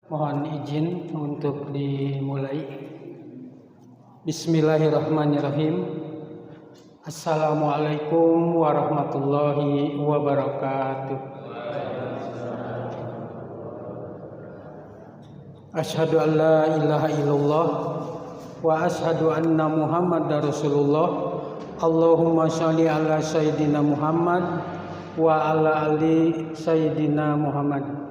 Mohon izin untuk dimulai. Bismillahirrahmanirrahim. Assalamualaikum warahmatullahi wabarakatuh. Asyhadu an la ilaha illallah wa asyhadu anna Muhammadar Rasulullah. Allahumma sholli ala sayyidina Muhammad wa ala ali sayyidina Muhammad.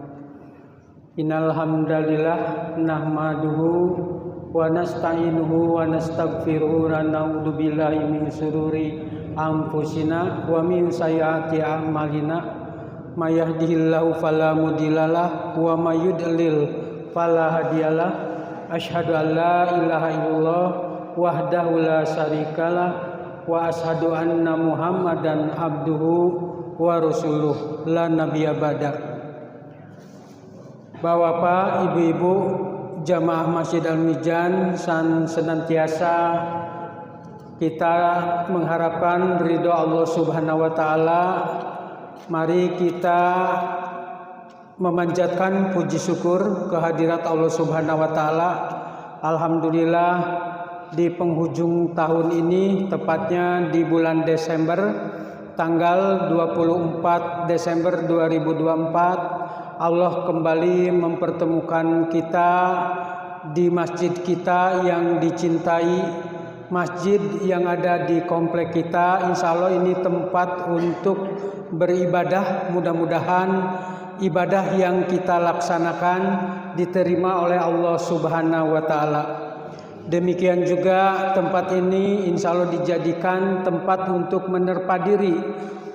Innal hamdalillah nahmaduhu wa nasta'inuhu wa nastaghfiruhu wa na'udzu billahi min syururi anfusina wa min sayyiati a'malina may yahdihillahu fala mudhillalah wa may yudlil fala hadiyalah. Asyhadu an la ilaha illallah wahdahu la syarikalah wa asyhadu anna Muhammadan abduhu wa rasuluh la nabiyya ba'da. Bapak, ibu-ibu, jamaah Masjid Al-Mizan, senantiasa kita mengharapkan ridho Allah Subhanahu wa Ta'ala. Mari kita memanjatkan puji syukur kehadirat Allah Subhanahu wa Ta'ala. Alhamdulillah, di penghujung tahun ini, tepatnya di bulan Desember, tanggal 24 Desember 2024, Allah kembali mempertemukan kita di masjid kita yang dicintai, masjid yang ada di komplek kita. Insya Allah ini tempat untuk beribadah. Mudah-mudahan ibadah yang kita laksanakan diterima oleh Allah Subhanahu wa Ta'ala. Demikian juga tempat ini insya Allah dijadikan tempat untuk menerpa diri,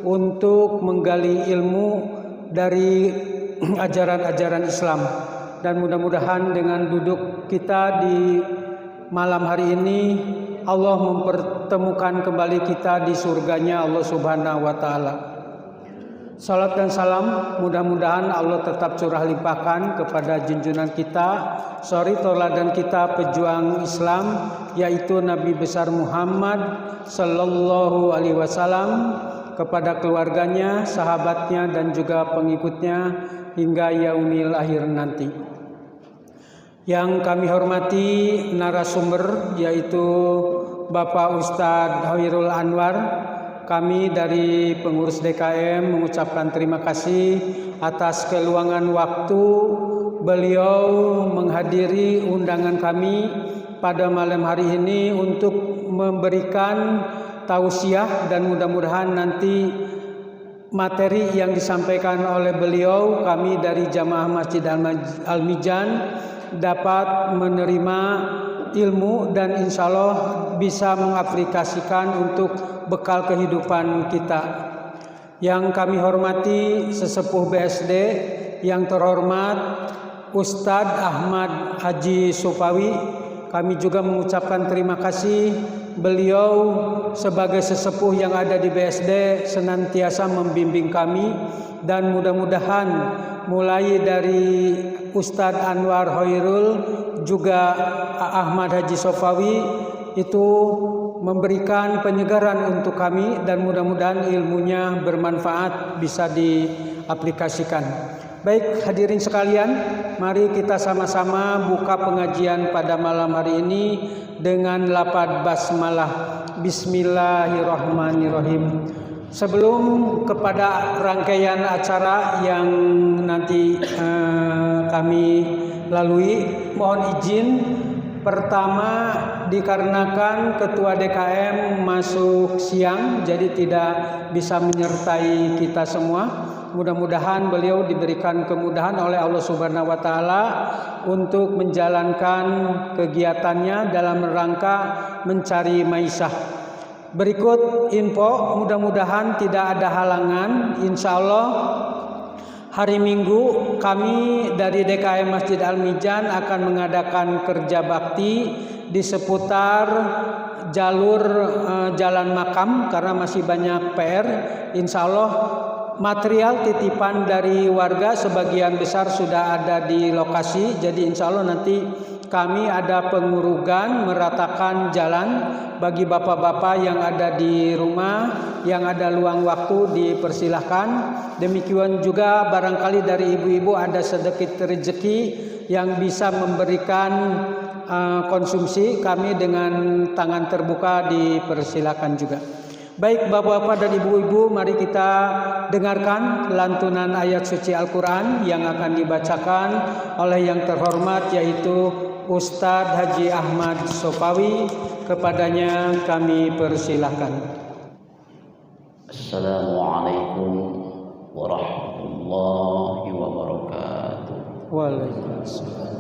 untuk menggali ilmu dari ajaran-ajaran Islam. Dan mudah-mudahan dengan duduk kita di malam hari ini, Allah mempertemukan kembali kita di surganya Allah Subhanahu wa Ta'ala. Salat dan salam mudah-mudahan Allah tetap curah limpahkan kepada junjungan kita, suri tauladan kita, pejuang Islam, yaitu Nabi besar Muhammad sallallahu alaihi wasallam, kepada keluarganya, sahabatnya, dan juga pengikutnya hingga yaumil akhir nanti. Yang kami hormati narasumber yaitu Bapak Ustadz Hoirul Anwar. Kami dari pengurus DKM mengucapkan terima kasih atas keluangan waktu beliau menghadiri undangan kami pada malam hari ini untuk memberikan tausiah, dan mudah-mudahan nanti materi yang disampaikan oleh beliau kami dari jamaah Masjid Al-Mizan dapat menerima ilmu dan insya Allah bisa mengaplikasikan untuk bekal kehidupan kita. Yang kami hormati sesepuh BSD yang terhormat Ustadz Ahmad Haji Supawi, kami juga mengucapkan terima kasih. Beliau sebagai sesepuh yang ada di BSD senantiasa membimbing kami, dan mudah-mudahan mulai dari Ustadz Anwar Hoirul juga Ahmad Haji Sofawi itu memberikan penyegaran untuk kami, dan mudah-mudahan ilmunya bermanfaat bisa diaplikasikan. Baik hadirin sekalian, mari kita sama-sama buka pengajian pada malam hari ini dengan lafaz basmalah. Bismillahirrahmanirrahim. Sebelum kepada rangkaian acara yang nanti kami lalui, mohon izin pertama dikarenakan Ketua DKM masuk siang, jadi tidak bisa menyertai kita semua. Mudah-mudahan beliau diberikan kemudahan oleh Allah Subhanahu wa Ta'ala untuk menjalankan kegiatannya dalam rangka mencari maisha. Berikut info, mudah-mudahan tidak ada halangan. Insya Allah hari Minggu kami dari DKM Masjid Al-Mizan akan mengadakan kerja bakti di seputar jalur Jalan Makam karena masih banyak PR. Insya Allah material titipan dari warga sebagian besar sudah ada di lokasi, jadi insya Allah nanti kami ada pengurugan meratakan jalan bagi bapak-bapak yang ada di rumah, yang ada luang waktu dipersilahkan. Demikian juga barangkali dari ibu-ibu ada sedikit rezeki yang bisa memberikan konsumsi, kami dengan tangan terbuka dipersilakan juga. Baik bapak-bapak dan ibu-ibu, mari kita dengarkan lantunan ayat suci Al-Quran yang akan dibacakan oleh yang terhormat yaitu Ustadz Haji Ahmad Sopawi. Kepadanya kami persilahkan. Assalamualaikum warahmatullahi wabarakatuh. Waalaikumsalam.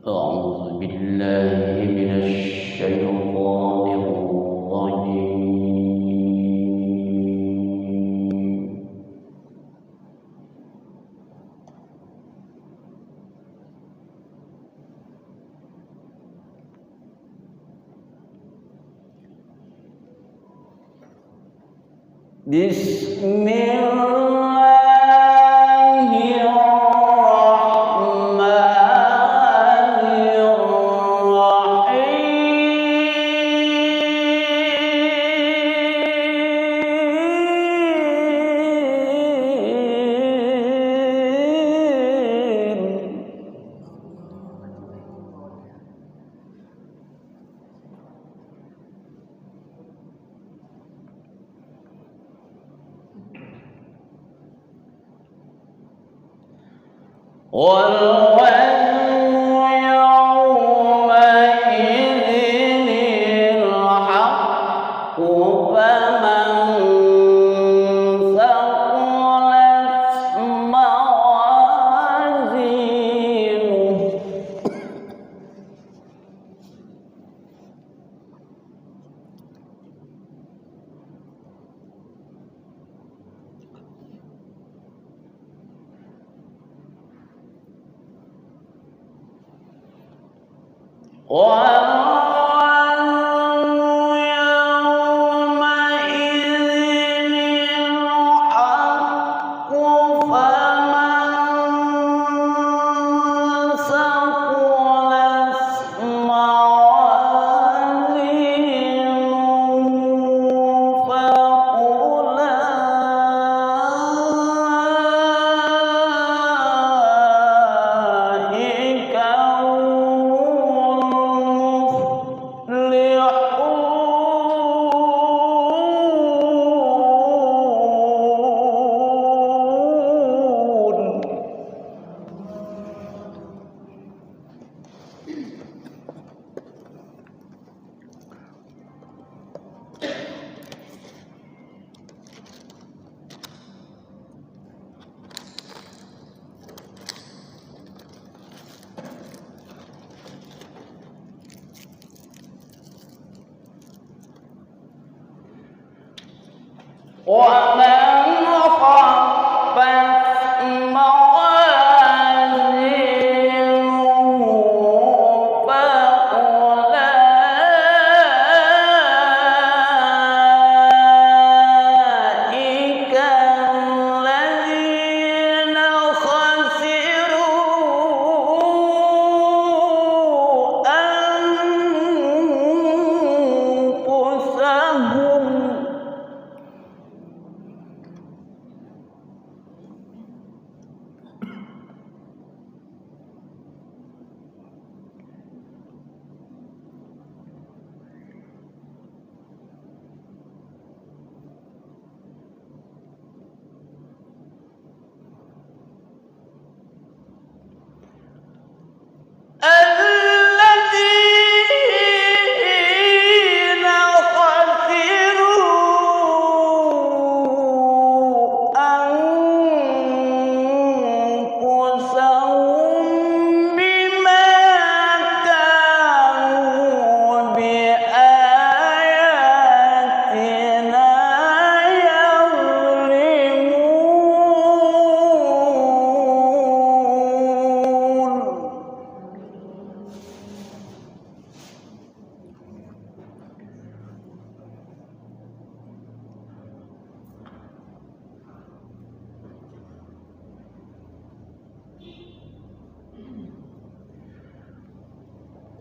أعوذ بالله من الشيطان الرجيم. بسم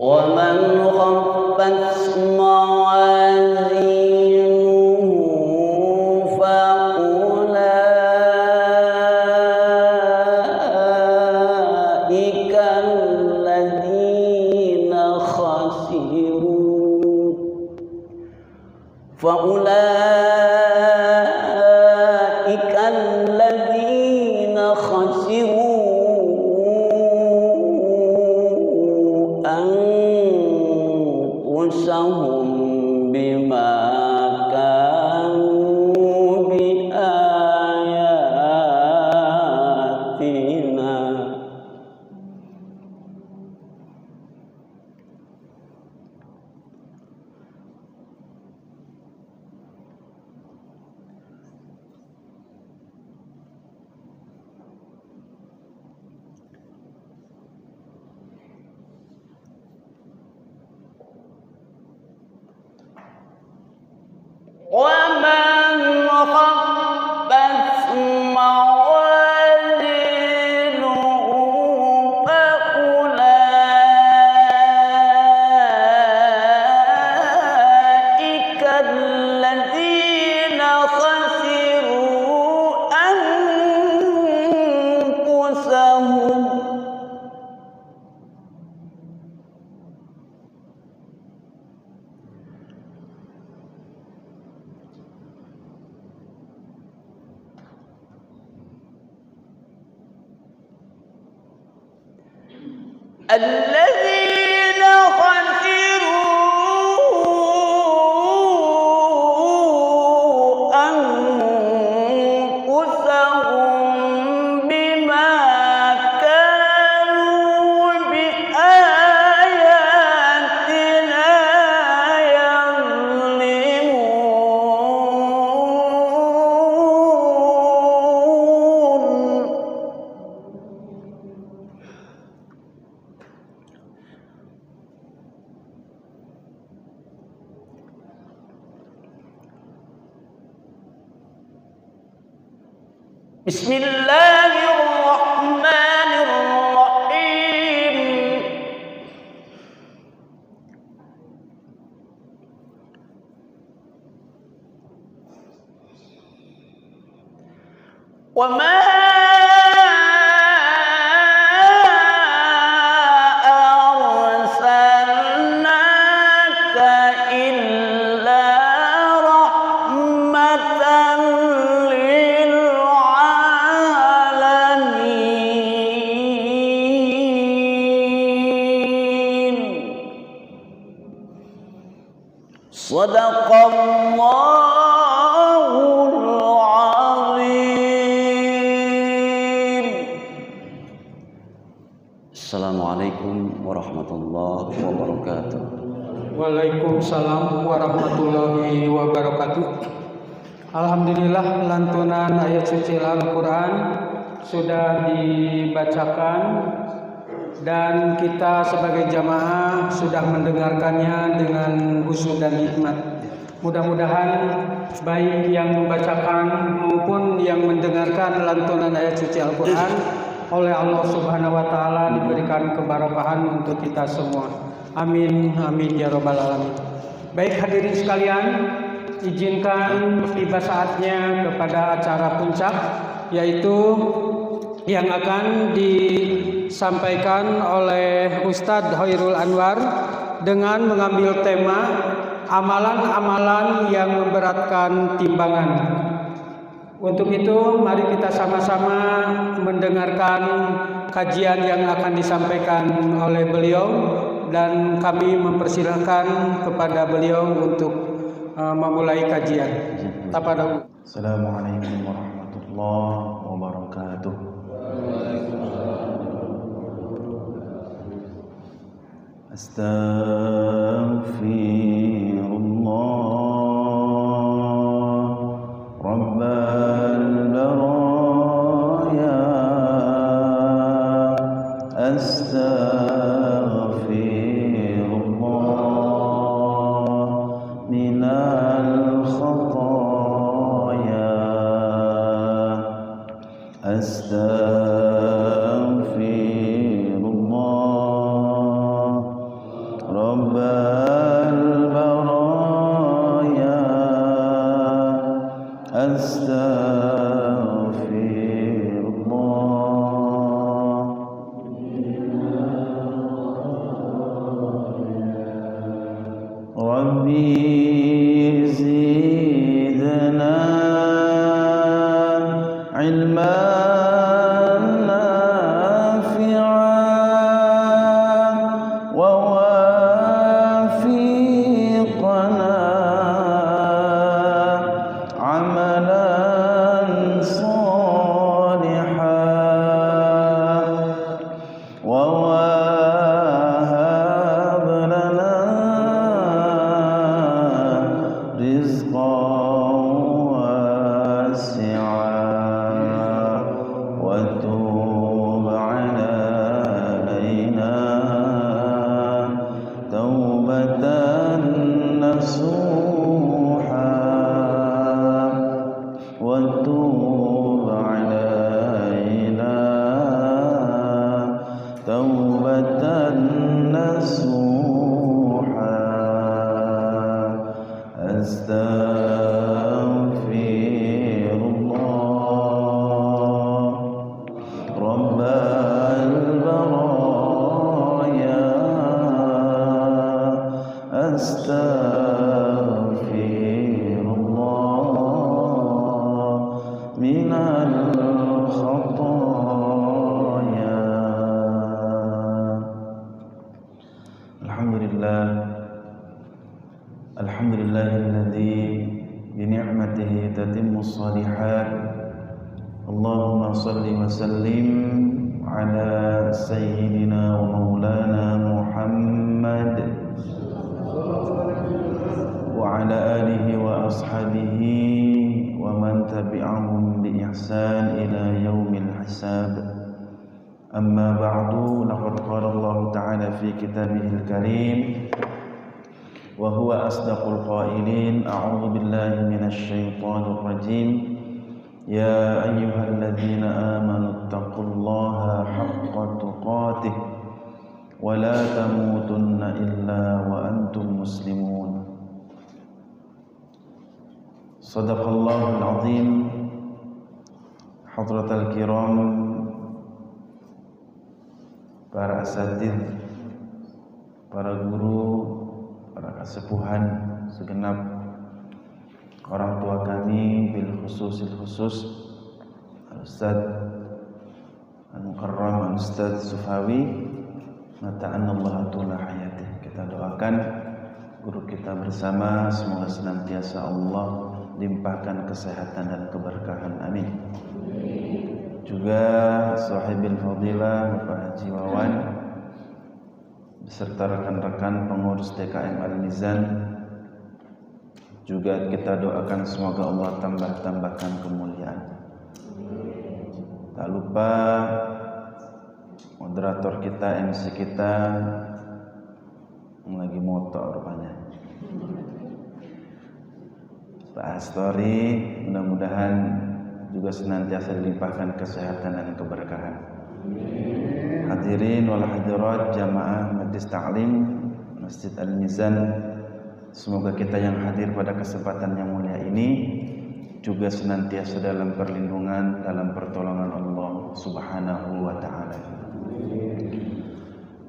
ومن خفت موازينه فأولئك الذين خسروا أنفسهم بما كانوا بآياتنا ومن خفت موازينه فأولئك الذين خسروا أنفسهم الذين خسروا أنفسهم بما كانوا بآياتنا يظلمون بسم الله الرحمن الرحيم وما أرسلناك إلا رحمة للعالمين صدق الله العظيم. Assalamualaikum warahmatullahi wabarakatuh. Waalaikumsalam warahmatullahi wabarakatuh. Alhamdulillah, lantunan ayat suci Al-Quran sudah dibacakan dan kita sebagai jamaah sudah mendengarkannya dengan khusyuk dan hikmat. Mudah-mudahan baik yang membacakan maupun yang mendengarkan lantunan ayat suci Al-Quran oleh Allah Subhanahu wa Ta'ala diberikan keberkahan untuk kita semua. Amin, amin ya Rabbal alamin. Baik hadirin sekalian, izinkan tiba saatnya kepada acara puncak, yaitu yang akan disampaikan oleh Ustadz Hoirul Anwar dengan mengambil tema amalan-amalan yang memberatkan timbangan. Untuk itu mari kita sama-sama mendengarkan kajian yang akan disampaikan oleh beliau, dan kami mempersilahkan kepada beliau untuk memulai kajian. Tafadhol. Assalamualaikum warahmatullahi wabarakatuh. Astaghfirullah Rabbal baraya. Astaghfirullah minal khataya. Astaghfirullah رب البرايا أستغفر الله ربي زدنا علما Alhamdulillahilladzi bini'matihi tatimmus shalihat. Allahumma salli wa sallim ala sayyidina wa maulana Muhammad wa ala alihi wa ashabihi wa man tabi'ahum bi ihsan ila yaumil hisab. Amma ba'du, laqad qala Allah ta'ala fi kitabihil karim wa huwa asdaqul qailin. A'udzu billahi minasy syaithanir rajim. Ya ayyuhalladzina amanu taqullaha haqqa tuqatih wa la tamutunna illa wa antum muslimun. Shadaqallahul azim. Hadratal kiram, para asatidz, para guru, para kasepuhan, segenap orang tua kami, bil khusus Al-Ustaz Al-Mukarram Al-Ustaz Sufawi, mata'anallahu tula hayatih. Kita doakan guru kita bersama, semoga senantiasa Allah limpahkan kesehatan dan keberkahan, amin. Juga sahibil fadilah Bapak Haji Wawan beserta rekan-rekan pengurus DKM Al-Mizan, juga kita doakan semoga Allah tambahkan kemuliaan. Tak lupa moderator kita, MC kita yang lagi moto rupanya, Pak Astori, mudah-mudahan juga senantiasa dilimpahkan kesehatan dan keberkahan. Hadirin wal hadirat jamaah Majlis Ta'lim Masjid Al-Mizan, semoga kita yang hadir pada kesempatan yang mulia ini juga senantiasa dalam perlindungan, dalam pertolongan Allah Subhanahu wa ta'ala.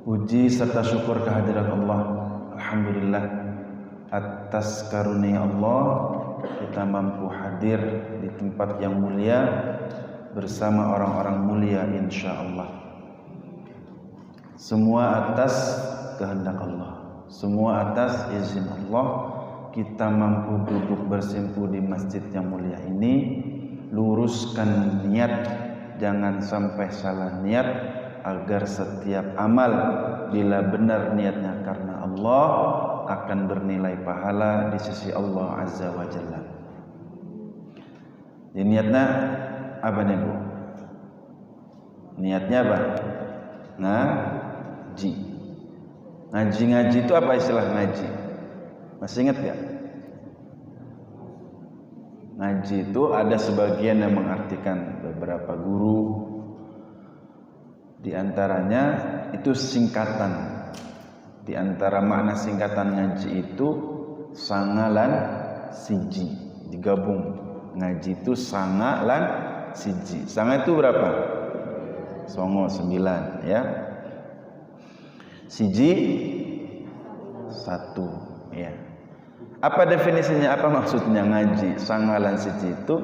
Puji serta syukur kehadirat Allah, alhamdulillah, atas karunia Allah kita mampu hadir di tempat yang mulia bersama orang-orang mulia insyaallah. Semua atas kehendak Allah, semua atas izin Allah, kita mampu duduk bersimpu di masjid yang mulia ini. Luruskan niat, jangan sampai salah niat, agar setiap amal bila benar niatnya karena Allah akan bernilai pahala di sisi Allah Azza wa Jalla. Jadi niatnya apa nih Bu? Niatnya apa? Ngaji itu apa istilah ngaji? Masih ingat gak? Ngaji itu ada sebagian yang mengartikan, beberapa guru di antaranya itu singkatan Di antara makna singkatan ngaji itu sangalan siji, digabung. Ngaji itu sangalan siji. Sanga itu berapa? Songo 9 ya. Siji 1 ya. Apa definisinya? Apa maksudnya ngaji? Sangalan siji itu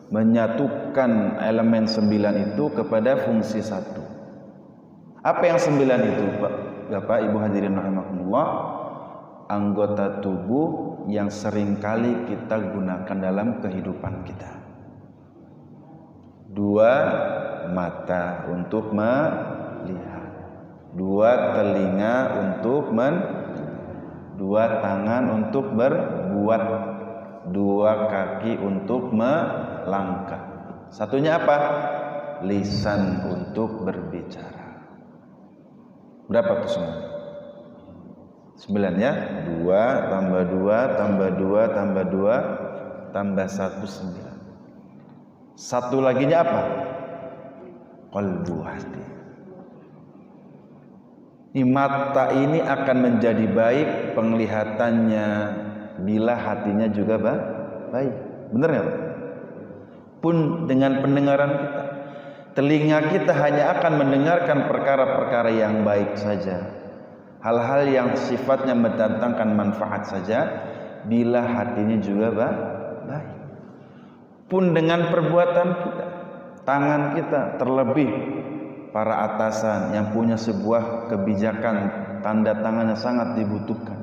menyatukan elemen 9 itu kepada fungsi 1. Apa yang 9 itu, Bapak Ibu hadirin rahimakumullah? Anggota tubuh yang seringkali kita gunakan dalam kehidupan kita. 2 mata untuk melihat, 2 telinga untuk 2 tangan untuk berbuat, 2 kaki untuk melangkah. Satunya apa? Lisan untuk berbicara. Berapa tuh semua? 9 ya. 2 tambah 2 tambah 2 tambah 2 tambah 1 9. Satu laginya apa? Qalbu, hati. Ini mata ini akan menjadi baik penglihatannya bila hatinya juga baik. Benar nggak? Pun dengan pendengaran kita, telinga kita hanya akan mendengarkan perkara-perkara yang baik saja, hal-hal yang sifatnya mendatangkan manfaat saja bila hatinya juga baik. Pun dengan perbuatan kita, tangan kita, terlebih para atasan yang punya sebuah kebijakan, tanda tangannya sangat dibutuhkan.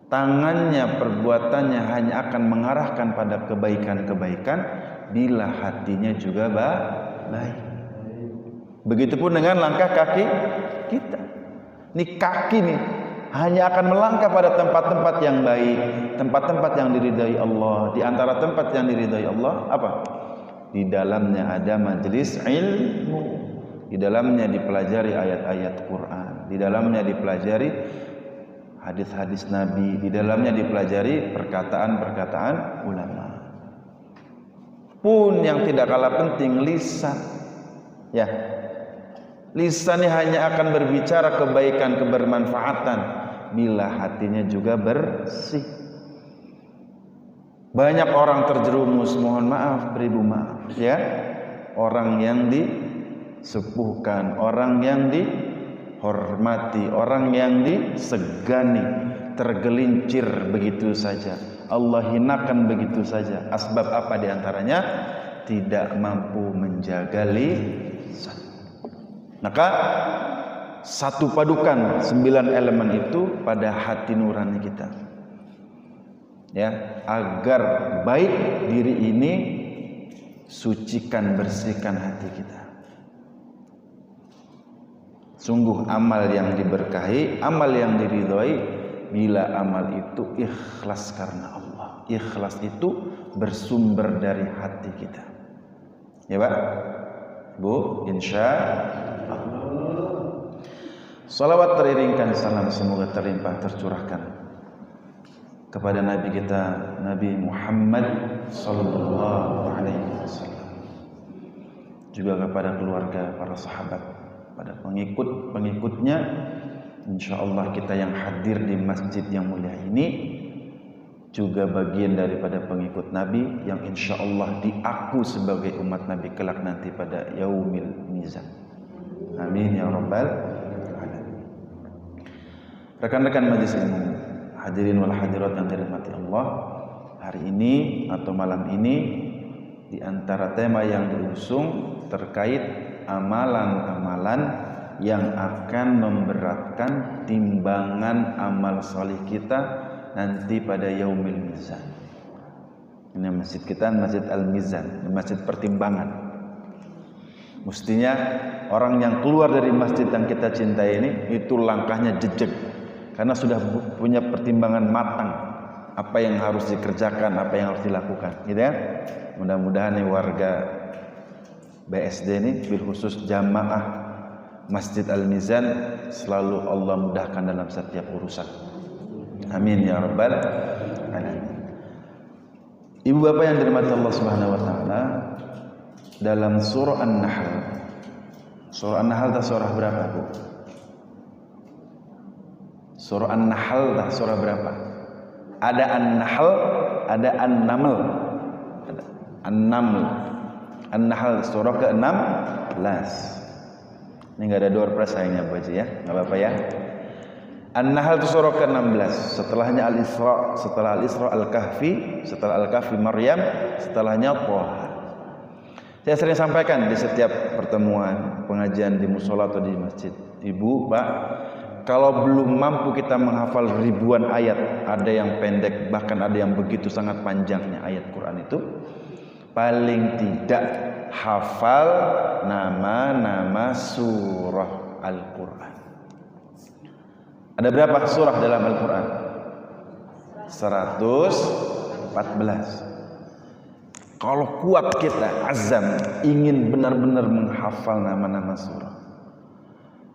Tangannya, perbuatannya hanya akan mengarahkan pada kebaikan-kebaikan bila hatinya juga baik. Begitupun dengan langkah kaki kita. Ini kaki nih hanya akan melangkah pada tempat-tempat yang baik, tempat-tempat yang diridhai Allah. Di antara tempat yang diridhai Allah apa? Di dalamnya ada majelis ilmu, di dalamnya dipelajari ayat-ayat Quran, di dalamnya dipelajari hadis-hadis Nabi, di dalamnya dipelajari perkataan-perkataan ulama. Pun yang tidak kalah penting, lisan. Ya, lisannya hanya akan berbicara kebaikan, kebermanfaatan bila hatinya juga bersih. Banyak orang terjerumus, mohon maaf, beribu maaf, ya. Orang yang disepuhkan, orang yang dihormati, orang yang disegani, tergelincir begitu saja. Allah hinakan begitu saja. Asbab apa diantaranya? Tidak mampu menjaga lisan. Maka satu padukan 9 elemen itu pada hati nurani kita, ya, agar baik diri ini, sucikan, bersihkan hati kita. Sungguh amal yang diberkahi, amal yang diridhoi bila amal itu ikhlas karena Allah. Ikhlas itu bersumber dari hati kita. Ya Pak, Bu, insya Allah. Salawat teriringkan salam semoga terlimpah tercurahkan kepada Nabi kita, Nabi Muhammad sallallahu alaihi wasallam, juga kepada keluarga, para sahabat, pada pengikut-pengikutnya. Insyaallah kita yang hadir di masjid yang mulia ini juga bagian daripada pengikut Nabi yang insyaallah diaku sebagai umat Nabi kelak nanti pada yaumil mizan. Amin ya rabbal alamin. Rekan-rekan majelis ilmu, hadirin wal hadirat yang dirahmati Allah, hari ini atau malam ini di antara tema yang diusung terkait amalan-amalan yang akan memberatkan timbangan amal salih kita nanti pada yaumil mizan. Ini masjid kita, Masjid Al-Mizan, masjid pertimbangan. Mestinya orang yang keluar dari masjid yang kita cintai ini itu langkahnya jejeg, karena sudah punya pertimbangan matang apa yang harus dikerjakan, apa yang harus dilakukan, gitu ya. Mudah-mudahan nih warga BSD ini, bil khusus jamaah Masjid Al-Mizan, selalu Allah mudahkan dalam setiap urusan. Amin ya rabbal alamin. Ibu bapak yang dirahmati Allah Subhanahu wa taala, dalam surah An-Nahl. Surah An-Nahl itu surah berapa, Bu? Surah An-Nahl dah surah berapa? Ada An-Nahl, ada An-Naml. Ada An-Naml. An-Nahl surah ke-16. Ini enggak ada door prize sayangnya Bu Haji ya. Enggak apa-apa ya. An-Nahl itu surah ke-16. Setelahnya Al-Isra, setelah Al-Isra Al-Kahfi, setelah Al-Kahfi Maryam, setelahnya Thaha. Saya sering sampaikan di setiap pertemuan pengajian di musola atau di masjid. Ibu, Pak, kalau belum mampu kita menghafal ribuan ayat, ada yang pendek, bahkan ada yang begitu sangat panjangnya ayat Quran itu, paling tidak hafal nama-nama surah Al-Quran. Ada berapa surah dalam Al-Quran? 114. Kalau kuat kita azam ingin benar-benar menghafal nama-nama surah,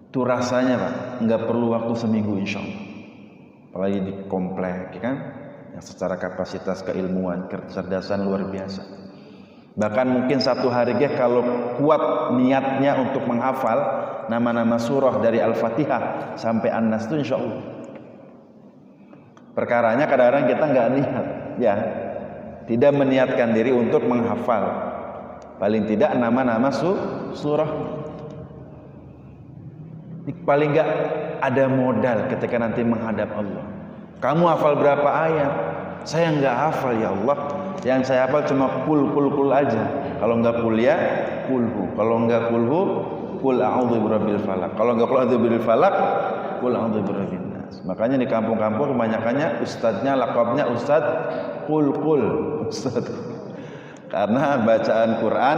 itu rasanya Pak, nggak perlu waktu seminggu insya Allah. Apalagi di komplek, ya kan, yang secara kapasitas keilmuan, kecerdasan luar biasa. Bahkan mungkin satu hari kalau kuat niatnya untuk menghafal nama-nama surah dari Al-Fatihah sampai An-Nas itu insya Allah. Perkaranya kadang-kadang kita nggak niat, ya. Tidak meniatkan diri untuk menghafal paling tidak nama-nama surah. Paling enggak ada modal ketika nanti menghadap Allah. Kamu hafal berapa ayat? Saya enggak hafal ya Allah. Yang saya hafal cuma kul aja. Kalau enggak kul ya kulhu. Kalau enggak kulhu kul a'udzu birabbil falaq. Kalau enggak kul a'udzu birabbil falaq kul a'udzu birabbin nas. Makanya di kampung-kampung kebanyakannya ustadznya laqabnya ustadz kul ustadz. Karena bacaan Quran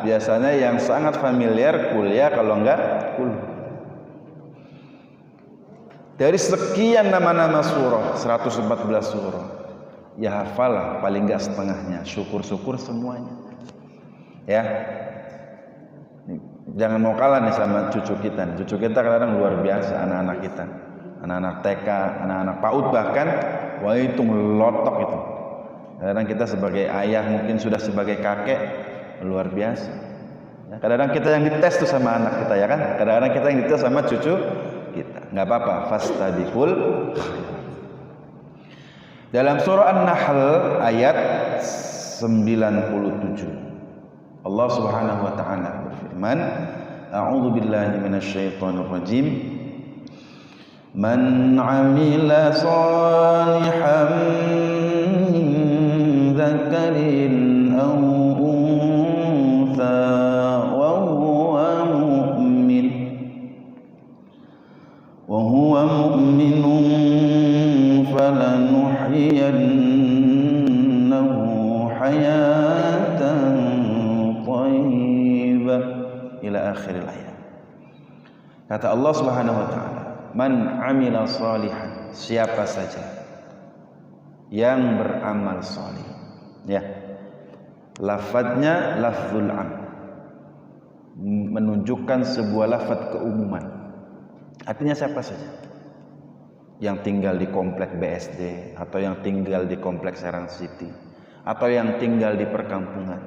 biasanya yang sangat familiar kul ya, kalau enggak kul. Dari sekian nama-nama surah, 114 surah, ya hafalah paling enggak setengahnya, syukur-syukur semuanya. Ya. Jangan mau kalah nih sama cucu kita. Cucu kita kadang-kadang luar biasa, anak-anak kita. Anak-anak TK, anak-anak PAUD bahkan, wah itu ngelotok itu. Kadang-kadang kita sebagai ayah, mungkin sudah sebagai kakek, luar biasa. Kadang-kadang kita yang dites tuh sama anak kita, ya kan? Kadang-kadang kita yang dites sama cucu kita. Nggak apa-apa, fastabiqul khairat. Dalam surah An-Nahl ayat 97, Allah Subhanahu wa taala berfirman, A'udzu billahi minasyaitonir rajim. Man 'amila shalihan min dzakarin aw untha wa huwa mu'minun falanuhyiyannahu hayatan thayyibah ila akhiril ayat. Kata Allah Subhanahu wa taala, man 'amila shalihan, siapa saja yang beramal salih. Ya. Lafadznya lafzul 'am, menunjukkan sebuah lafadz keumuman. Artinya siapa saja yang tinggal di komplek BSD, atau yang tinggal di komplek Serang City, atau yang tinggal di perkampungan,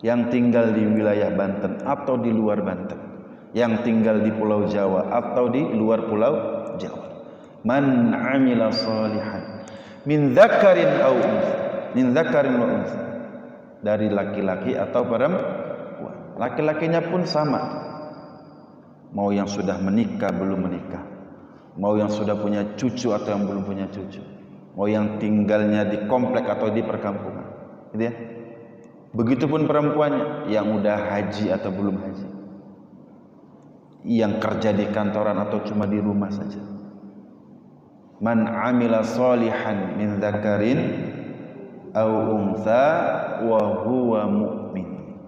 yang tinggal di wilayah Banten atau di luar Banten, yang tinggal di Pulau Jawa atau di luar Pulau Jawa. Man 'amila shalihan min dzakarin aw untha, min dzakarin wa untha, dari laki-laki atau perempuan. Laki-lakinya pun sama, mau yang sudah menikah belum menikah, mau yang sudah punya cucu atau yang belum punya cucu, mau yang tinggalnya di komplek atau di perkampungan, gitu ya. Begitupun perempuannya, yang udah haji atau belum haji, yang kerja di kantoran atau cuma di rumah saja. Man 'amila shalihan min dzakarin aw untha wa huwa mu'min,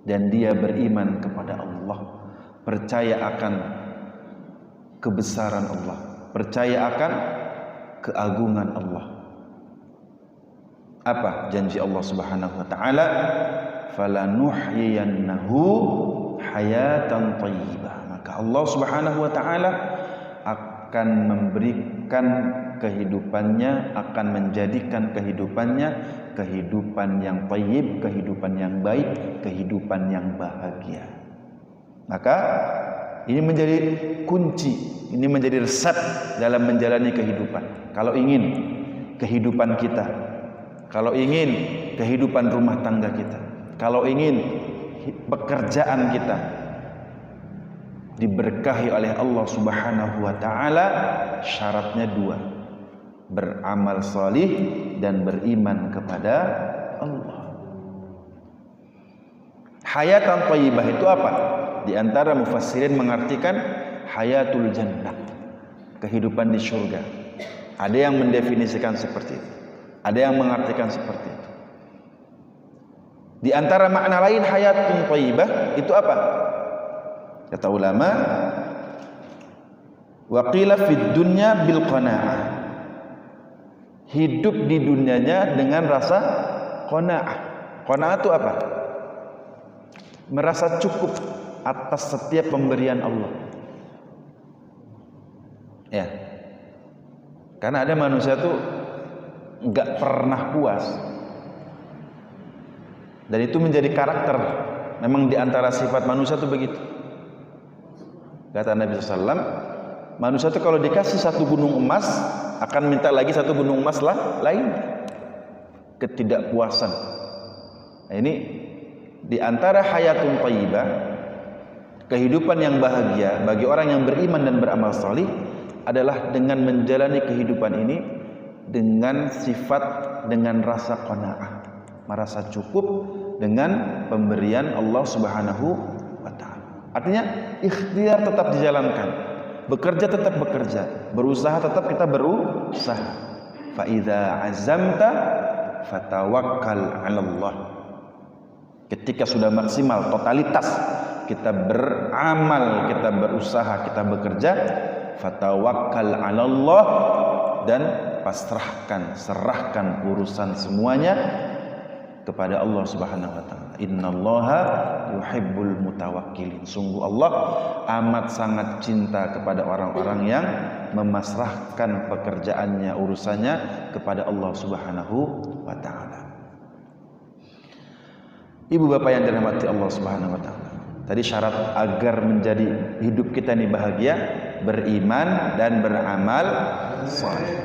dan dia beriman kepada Allah, percaya akan kebesaran Allah, percaya akan keagungan Allah. Apa janji Allah Subhanahu wa taala? Falanuhyiyannahu hayatan thayyibah. Maka Allah Subhanahu wa taala akan memberikan kehidupannya, akan menjadikan kehidupannya kehidupan yang thayyib, kehidupan yang baik, kehidupan yang bahagia. Maka Ini menjadi kunci, ini menjadi resep dalam menjalani kehidupan. Kalau ingin kehidupan kita, kalau ingin kehidupan rumah tangga kita, kalau ingin pekerjaan kita diberkahi oleh Allah Subhanahu wa taala, syaratnya dua: beramal salih dan beriman kepada Allah. Hayatan thayyibah itu apa? Di antara mufassirin mengartikan hayatul jannah, kehidupan di surga. Ada yang mendefinisikan seperti itu, ada yang mengartikan seperti itu. Di antara makna lain hayatun thayyibah itu apa? Kata ulama, wa qila fid dunya bil qanaah, hidup di dunianya dengan rasa qanaah. Qanaah itu apa? Merasa cukup atas setiap pemberian Allah. Ya. Karena ada manusia tuh enggak pernah puas. Dan itu menjadi karakter. Memang di antara sifat manusia tuh begitu. Kata Nabi SAW, manusia itu kalau dikasih satu gunung emas akan minta lagi satu gunung emas lainnya. Ketidakpuasan. Nah, ini di antara hayatun thayyibah, kehidupan yang bahagia bagi orang yang beriman dan beramal salih adalah dengan menjalani kehidupan ini dengan sifat, dengan rasa qanaah, merasa cukup dengan pemberian Allah Subhanahu wa taala. Artinya ikhtiar tetap dijalankan, bekerja tetap bekerja, berusaha tetap kita berusaha. Fa idza azamta fatawakkal 'ala Allah. Ketika sudah maksimal totalitas kita beramal, kita berusaha, kita bekerja, fatawakkal 'ala Allah, dan serahkan urusan semuanya kepada Allah Subhanahu wa taala. Innallaha yuhibbul mutawakkilin. Sungguh Allah amat sangat cinta kepada orang-orang yang memasrahkan pekerjaannya, urusannya kepada Allah Subhanahu wa taala. Ibu bapak yang dirahmati Allah Subhanahu wa taala, tadi syarat agar menjadi hidup kita ini bahagia, beriman dan beramal saleh.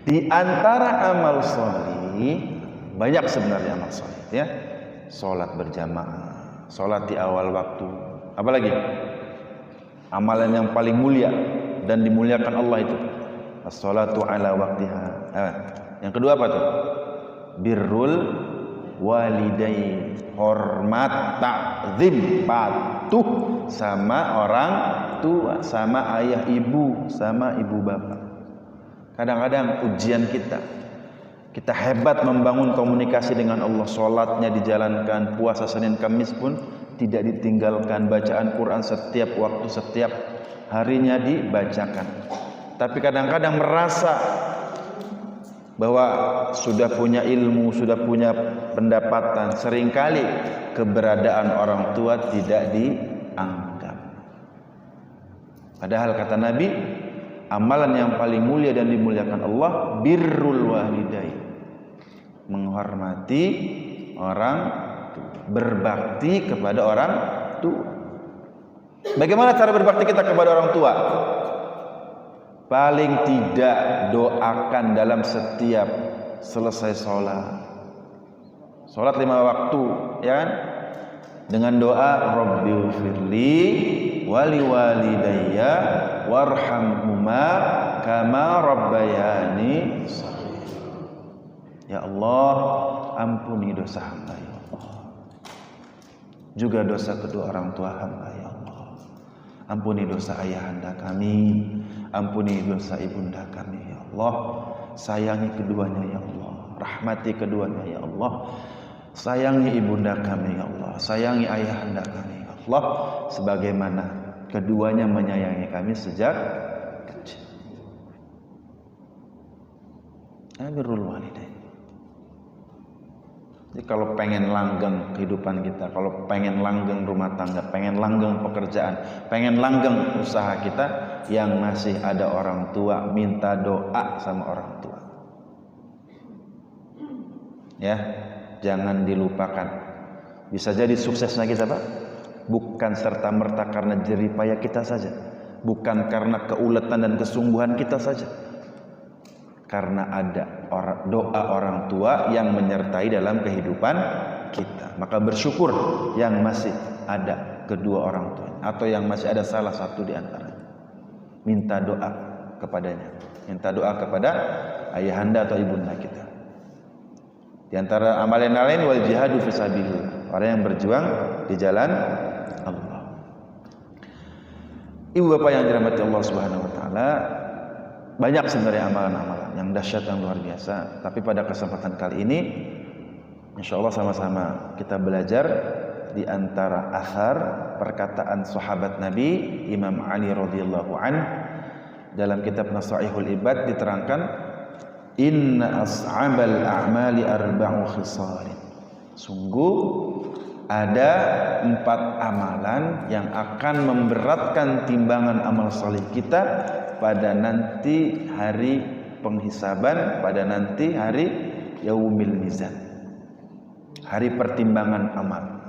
Di antara amal saleh banyak sebenarnya amal saleh, ya. Salat berjamaah, salat di awal waktu. Apalagi? Amalan yang paling mulia dan dimuliakan Allah itu as-salatu ala waqtiha. Yang kedua apa tuh? Birrul walidain, hormat, takzim, patuh sama orang tua, sama ayah ibu, sama ibu bapak. Kadang-kadang ujian kita hebat membangun komunikasi dengan Allah, sholatnya dijalankan, puasa Senin Kamis pun tidak ditinggalkan, bacaan Quran setiap waktu, setiap harinya dibacakan. Tapi kadang-kadang merasa bahwa sudah punya ilmu, sudah punya pendapatan, seringkali keberadaan orang tua tidak dianggap. Padahal kata Nabi, amalan yang paling mulia dan dimuliakan Allah birrul walidain, menghormati orang tua, berbakti kepada orang tua. Bagaimana cara berbakti kita kepada orang tua? Paling tidak doakan dalam setiap selesai sholat 5 waktu, ya kan? Dengan doa Rabbighfirli wali walidayya warhamhuma kama rabbayani shaghira. Ya Allah, ampuni dosa hamba ya Allah, juga dosa kedua orang tua hamba ya Allah. Ampuni dosa ayahanda kami, ampuni dosa ibunda kami ya Allah. Sayangi keduanya ya Allah, rahmati keduanya ya Allah. Sayangi ibunda kami ya Allah, sayangi ayahanda kami ya Allah, sebagaimana keduanya menyayangi kami sejak kecil. Birrul walidain. Jadi kalau pengen langgeng kehidupan kita, kalau pengen langgeng rumah tangga, pengen langgeng pekerjaan, pengen langgeng usaha kita, yang masih ada orang tua, minta doa sama orang tua. Ya, jangan dilupakan. Bisa jadi suksesnya kita, Pak, bukan serta-merta karena jerih payah kita saja, bukan karena keuletan dan kesungguhan kita saja, karena ada doa orang tua yang menyertai dalam kehidupan kita. Maka bersyukur yang masih ada kedua orang tua, atau yang masih ada salah satu di antaranya. Minta doa kepadanya, minta doa kepada ayahanda atau ibunda kita. Di antara amal yang lain, wal jihadu fisabilillah, orang yang berjuang di jalan Allah. Ibu bapak yang dirahmati Allah Subhanahu wa taala, banyak sebenarnya amalan-amalan yang dahsyat dan luar biasa, tapi pada kesempatan kali ini insyaallah sama-sama kita belajar di antara athar perkataan sahabat Nabi Imam Ali radhiyallahu an. Dalam kitab Nasaihul Ibad diterangkan, inna as'abal a'mali arba'u khisalin, sungguh ada 4 amalan yang akan memberatkan timbangan amal saleh kita pada nanti hari penghisaban, pada nanti hari yaumil mizan, hari pertimbangan amal.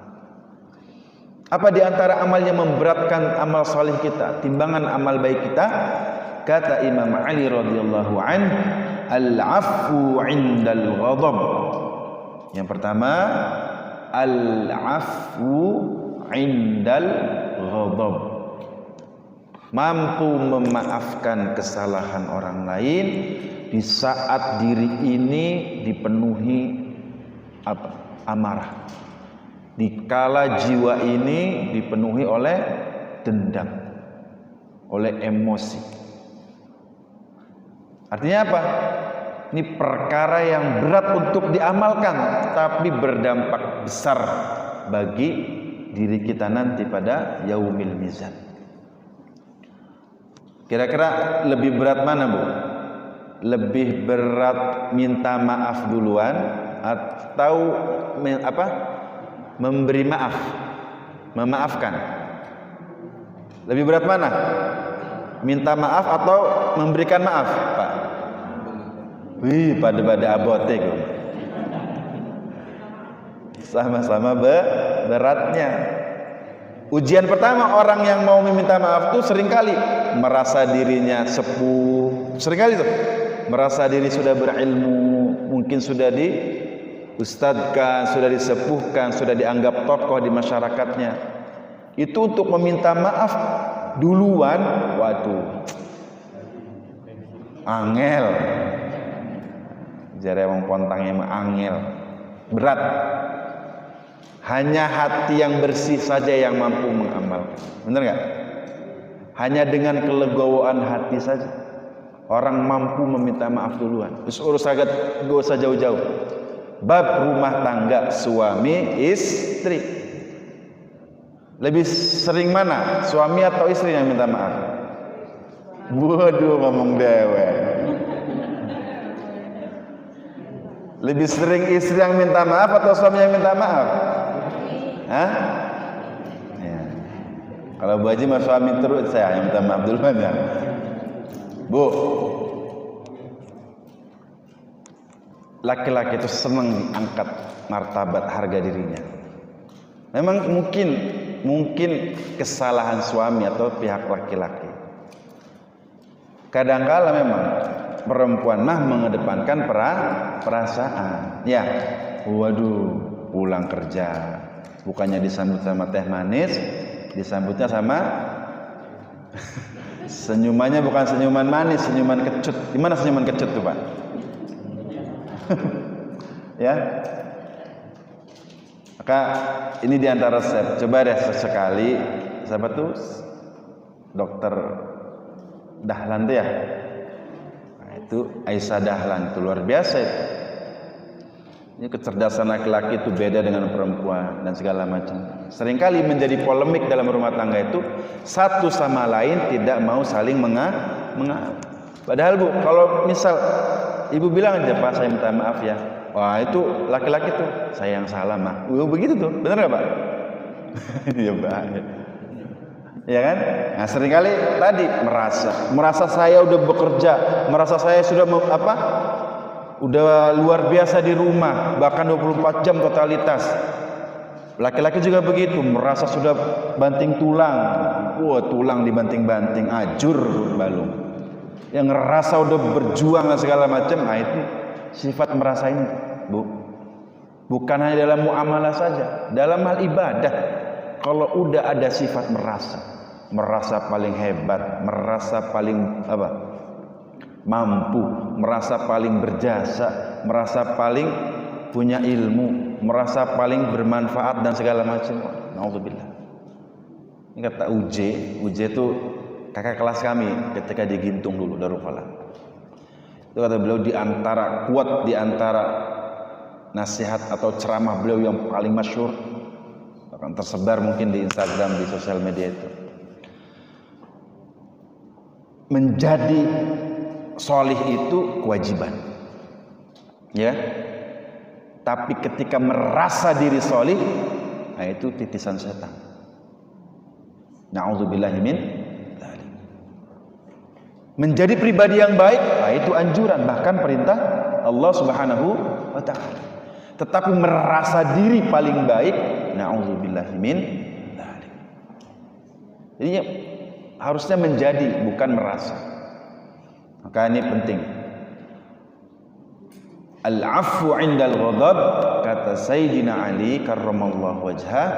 Apa di antara amal yang memberatkan amal saleh kita, timbangan amal baik kita? Kata Imam Ali radhiyallahu an, al-'afwu 'indal ghadab. Yang pertama, al-'afwu 'indal ghadab, mampu memaafkan kesalahan orang lain di saat diri ini dipenuhi amarah, dikala jiwa ini dipenuhi oleh dendam, oleh emosi. Artinya apa? Ini perkara yang berat untuk diamalkan, tapi berdampak besar bagi diri kita nanti pada yaumil mizan. Kira-kira lebih berat mana, Bu? Lebih berat minta maaf duluan atau memberi maaf, memaafkan? Lebih berat mana? Minta maaf atau memberikan maaf, Pak? Wih, pada abote kok. Sama-sama beratnya. Ujian pertama orang yang mau meminta maaf tuh seringkali merasa dirinya sepuh, seringkali tuh merasa diri sudah berilmu, mungkin sudah diustadkan, sudah disepuhkan, sudah dianggap tokoh di masyarakatnya. Itu untuk meminta maaf duluan, waduh, angel. Jare wong pontangnya mah angel, berat. Hanya hati yang bersih saja yang mampu mengamalkan. Benar nggak? Hanya dengan kelegowoan hati saja orang mampu meminta maaf duluan. Terus urus agak gak usah jauh-jauh. Bab rumah tangga suami istri, lebih sering mana, suami atau istri yang minta maaf? Waduh, ngomong dewe. Lebih sering istri yang minta maaf atau suami yang minta maaf? Hah? Ya. Kalau Bu Haji mah suami terus, saya yang minta maaf duluan ya. Bu, laki-laki itu senang diangkat martabat harga dirinya. Memang mungkin kesalahan suami atau pihak laki-laki. Kadangkala memang perempuan mah mengedepankan perasaan. Ya, waduh, pulang kerja bukannya disambut sama teh manis, disambutnya sama senyumannya bukan senyuman manis, senyuman kecut. Gimana senyuman kecut tuh, Pak? Ya. Maka ini diantara resep. Coba deh sesekali, siapa tuh? Dokter Dahlan tuh ya. Nah, itu Aisyah Dahlan, itu luar biasa itu. Ini kecerdasan laki-laki itu beda dengan perempuan dan segala macam. Seringkali menjadi polemik dalam rumah tangga itu satu sama lain tidak mau saling mengalah. Padahal Bu, kalau misal ibu bilang aja, Pak saya minta maaf ya. Wah itu laki-laki tuh, saya yang salah mah. Begitu tuh, benar nggak Pak? Ya bahaya. Ya kan? Nah seringkali tadi merasa saya udah bekerja, merasa saya sudah udah luar biasa di rumah, bahkan 24 jam totalitas. Laki-laki juga begitu, merasa sudah banting tulang. Wah, tulang dibanting-banting, ajur balung. Yang ngerasa udah berjuang dan segala macam, nah itu sifat merasa ini, Bu. Bukan hanya dalam muamalah saja, dalam hal ibadah. Kalau udah ada sifat merasa paling hebat, merasa paling mampu, merasa paling berjasa, merasa paling punya ilmu, merasa paling bermanfaat dan segala macam. Nauzubillah. Ini kata UJ itu kakak kelas kami ketika di Gintung dulu Darul Falah. Itu kata beliau di antara nasihat atau ceramah beliau yang paling masyhur, akan tersebar mungkin di Instagram, di sosial media itu. Menjadi solih itu kewajiban, ya. Tapi ketika merasa diri solih, nah itu titisan setan. Na'udzubillahi min dzalik. Menjadi pribadi yang baik, nah itu anjuran, bahkan perintah Allah Subhanahu wa ta'ala. Tetapi merasa diri paling baik, na'udzubillahi min dzalik. Jadi harusnya menjadi, bukan merasa. Maka ini penting. Al-'afwu 'indal ghadab, kata Sayyidina Ali karramallahu wajhah,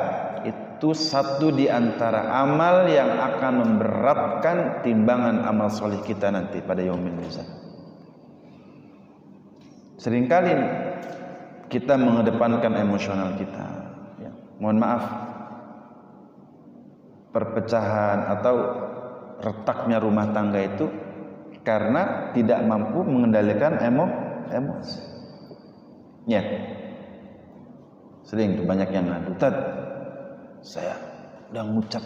itu satu di antara amal yang akan memberatkan timbangan amal soleh kita nanti pada yaumil mizan. Seringkali kita mengedepankan emosional kita, ya. Mohon maaf, perpecahan atau retaknya rumah tangga itu karena tidak mampu mengendalikan emosi. Ya, sering tuh banyak yang ngadu, Tad, saya udah ngucap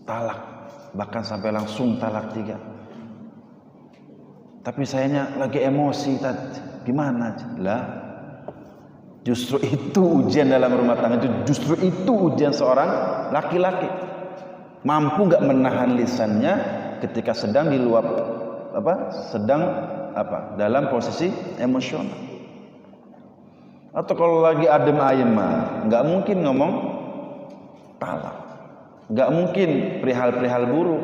talak, bahkan sampai langsung talak 3. Tapi sayanya lagi emosi, Tad, gimana? Lah, justru itu ujian dalam rumah tangga, justru itu ujian seorang laki-laki. Mampu gak menahan lisannya ketika sedang dalam posisi emosional. Atau kalau lagi adem ayem mah nggak mungkin ngomong talak, nggak mungkin perihal buruk.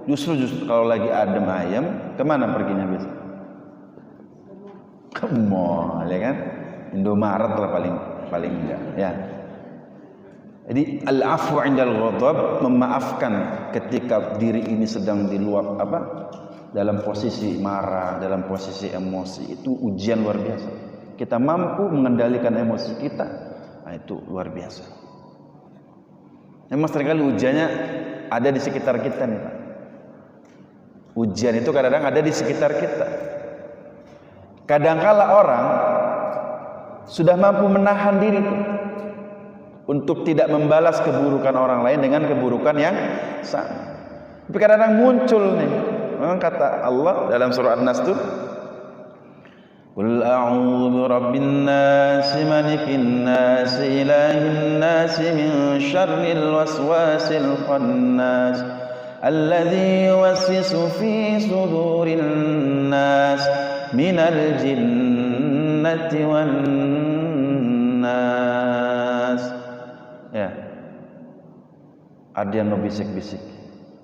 Justru kalau lagi adem ayem, kemana perginya biasa? Ke mall, ya kan? Indomaret lah paling enggak, ya. Jadi al-'afwu 'indal ghadab, memaafkan ketika diri ini sedang diluap dalam posisi marah, dalam posisi emosi, itu ujian luar biasa. Kita mampu mengendalikan emosi kita, nah itu luar biasa. Memang seringkali ujiannya ada di sekitar kita nih, Pak. Ujian itu kadang-kadang ada di sekitar kita. Kadangkala orang sudah mampu menahan diri tuh, untuk tidak membalas keburukan orang lain dengan keburukan yang sama. Tapi kadang-kadang muncul nih. Memang kata Allah dalam surah An-Nas tuh, Qul a'udzu birabbin nas, malikin nas, ilahin nas, min syarril waswasil khannas, alladzi yuwaswisu fi sudurin nas, minal jinnati wan nas. Ya. Ada yang bisik-bisik.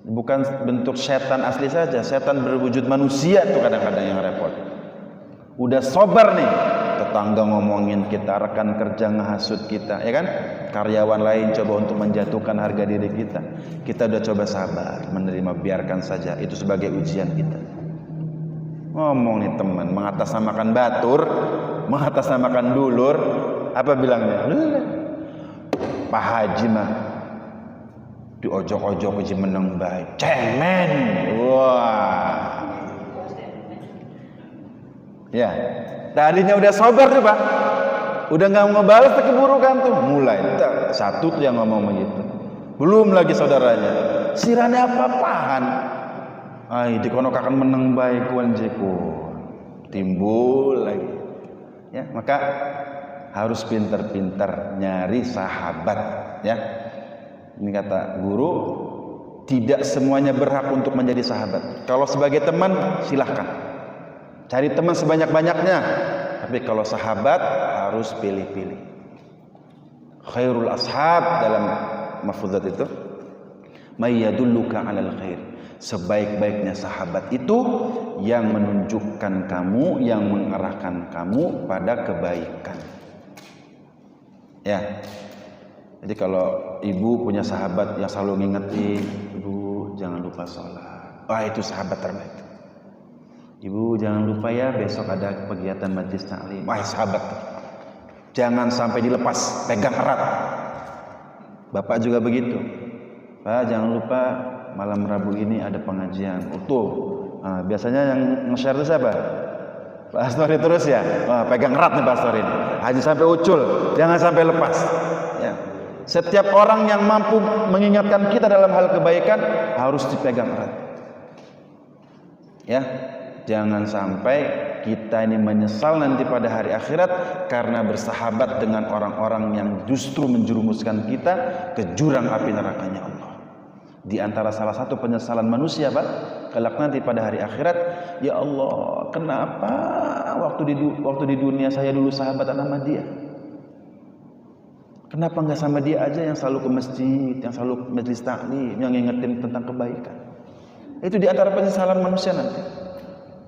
Bukan bentuk setan asli saja, setan berwujud manusia tuh kadang-kadang yang repot. Udah sobar nih, tetangga ngomongin kita, rekan kerja ngehasut kita, ya kan? Karyawan lain coba untuk menjatuhkan harga diri kita. Kita udah coba sabar, menerima, biarkan saja. Itu sebagai ujian kita. Ngomong nih teman, mengatasnamakan batur, mengatasnamakan dulur, apa bilangnya? Pak Haji mah diojok-ojok uji menang baik, cemen. Wah. Ya, tadinya udah sobar tuh Pak, udah nggak mau ngebalas keburukan tuh, mulai satu tuh yang ngomong begitu, belum lagi saudaranya, sirane apa-apaan, di kono akan menang baik wanjeku, timbul lagi, ya maka harus pinter-pinter nyari sahabat, ya. Ini kata guru, tidak semuanya berhak untuk menjadi sahabat. Kalau sebagai teman silahkan. Cari teman sebanyak-banyaknya. Tapi kalau sahabat harus pilih-pilih. Khairul ashab dalam mafuzat itu may yadulluka 'alal khair. Sebaik-baiknya sahabat itu yang menunjukkan kamu, yang mengarahkan kamu pada kebaikan. Ya. Jadi kalau ibu punya sahabat yang selalu ngingetin, ibu jangan lupa sholat. Wah, itu sahabat terbaik. Ibu jangan lupa ya besok ada kegiatan majlis taklim. Wah, sahabat. Jangan sampai dilepas, pegang erat. Bapak juga begitu. Pak, jangan lupa malam Rabu ini ada pengajian utuh. Nah, biasanya yang nge-share itu siapa? Pak Astori terus ya. Wah, pegang erat nih Pak Astori ini. Haji sampai ucul, jangan sampai lepas. Ya. Setiap orang yang mampu mengingatkan kita dalam hal kebaikan harus dipegang erat. Ya, jangan sampai kita ini menyesal nanti pada hari akhirat karena bersahabat dengan orang-orang yang justru menjerumuskan kita ke jurang api nerakanya Allah. Di antara salah satu penyesalan manusia, Pak, kelak nanti pada hari akhirat, ya Allah, kenapa waktu di dunia saya dulu sahabatan sama dia? Kenapa nggak sama dia aja yang selalu ke masjid, yang selalu majlis taklim, yang ngingetin tentang kebaikan? Itu di antara penyesalan manusia nanti.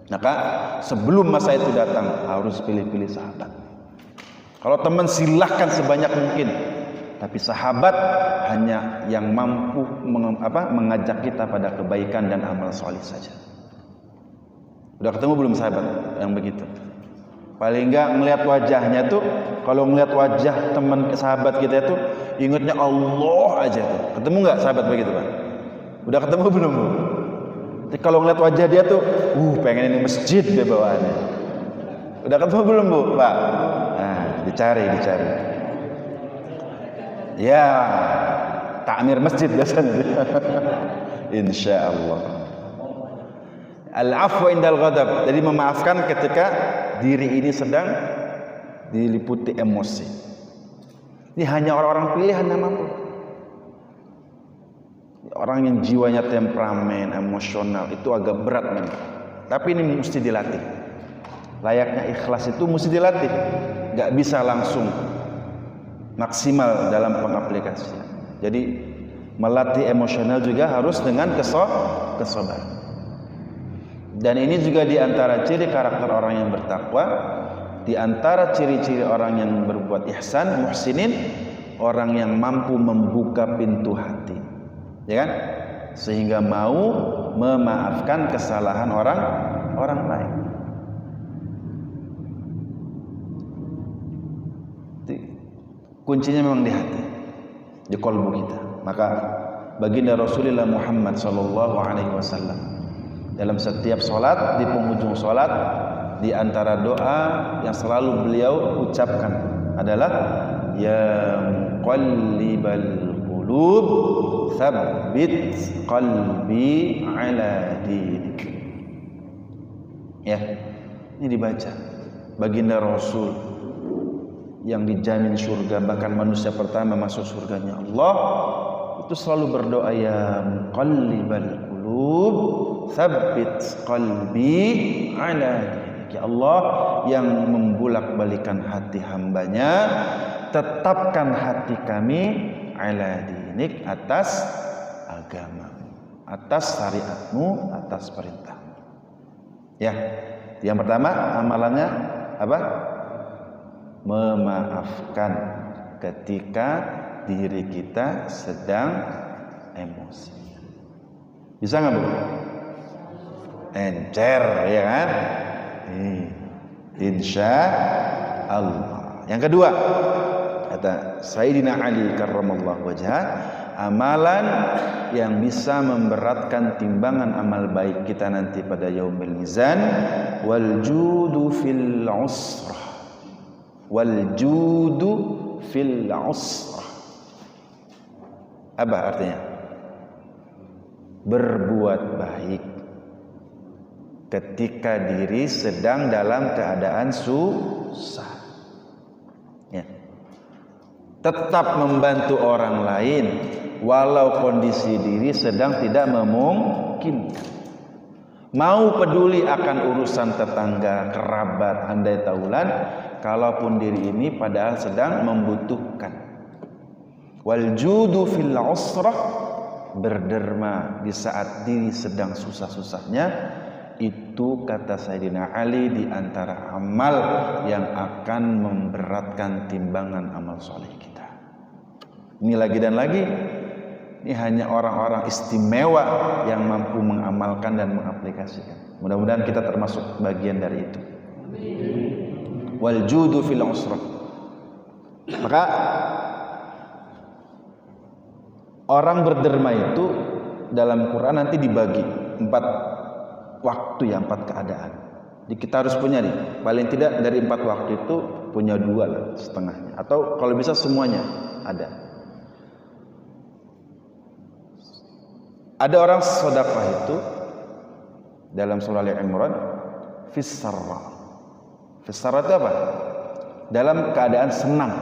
Maka sebelum masa itu datang harus pilih-pilih sahabat. Kalau teman silahkan sebanyak mungkin, tapi sahabat hanya yang mampu mengajak kita pada kebaikan dan amal soleh saja. Udah ketemu belum sahabat yang begitu? Paling enggak ngelihat wajahnya tuh, kalau ngelihat wajah teman sahabat kita itu ingatnya Allah aja tuh. Ketemu nggak sahabat begitu, Pak? Udah ketemu belum, Bu? Jadi kalau ngelihat wajah dia tuh, pengen ini masjid dia bawaannya. Udah ketemu belum, Bu, Pak? Nah, dicari. Ya, takmir masjid biasanya. Insyaallah. Al-afwu indal ghadab. Jadi memaafkan ketika diri ini sedang diliputi emosi. Ini hanya orang-orang pilihan yang mampu. Orang yang jiwanya temperamen, emosional itu agak berat memang. Tapi ini mesti dilatih. Layaknya ikhlas itu mesti dilatih. Gak bisa langsung maksimal dalam pengaplikasian. Jadi melatih emosional juga harus dengan kesabaran. Dan ini juga diantara ciri karakter orang yang bertakwa, diantara ciri-ciri orang yang berbuat ihsan, muhsinin, orang yang mampu membuka pintu hati, ya kan? Sehingga mau memaafkan kesalahan orang lain. Kuncinya memang di hati, di kalbu kita. Maka baginda Rasulullah Muhammad sallallahu alaihi wasallam dalam setiap salat, di penghujung salat, di antara doa yang selalu beliau ucapkan adalah ya muqallibal qulub tsabbit qalbi ala dinik. Ya, ini dibaca baginda Rasul yang dijamin surga, bahkan manusia pertama masuk surganya Allah, itu selalu berdoa ya muqallibal qulub tsabbit qalbi ala dinik. Ya Allah yang membulak-balikan hati hambanya, tetapkan hati kami ala dinik, atas agamamu, atas syariatmu, atas perintahmu. Ya, yang pertama amalannya apa? Memaafkan ketika diri kita sedang emosi. Bisa nggak, Bu? Encer, ya kan? Insya Allah. Yang kedua, kata Sayyidina Ali karramallahu wajhah, amalan yang bisa memberatkan timbangan amal baik kita nanti pada yaumil mizan, wal judu fil usrah. Wal judu fil usrah. Apa artinya? Berbuat baik ketika diri sedang dalam keadaan susah. Ya. Tetap membantu orang lain walau kondisi diri sedang tidak memungkinkan. Mau peduli akan urusan tetangga, kerabat, andai taulan, kalaupun diri ini padahal sedang membutuhkan. Wal judu fil usrah, berderma di saat diri sedang susah-susahnya, itu kata Sayyidina Ali di antara amal yang akan memberatkan timbangan amal soleh kita. Ini lagi dan lagi, ini hanya orang-orang istimewa yang mampu mengamalkan dan mengaplikasikan. Mudah-mudahan kita termasuk bagian dari itu. Wal judu fil usrah. Maka orang berderma itu dalam Quran nanti dibagi 4 waktu ya, 4 keadaan. Jadi kita harus punya nih, paling tidak dari 4 waktu itu punya 2 lah setengahnya, atau kalau bisa semuanya ada. Ada orang sedekah itu dalam surah Al-Imran, fis-sarra. Fis-sarra itu apa? Dalam keadaan senang.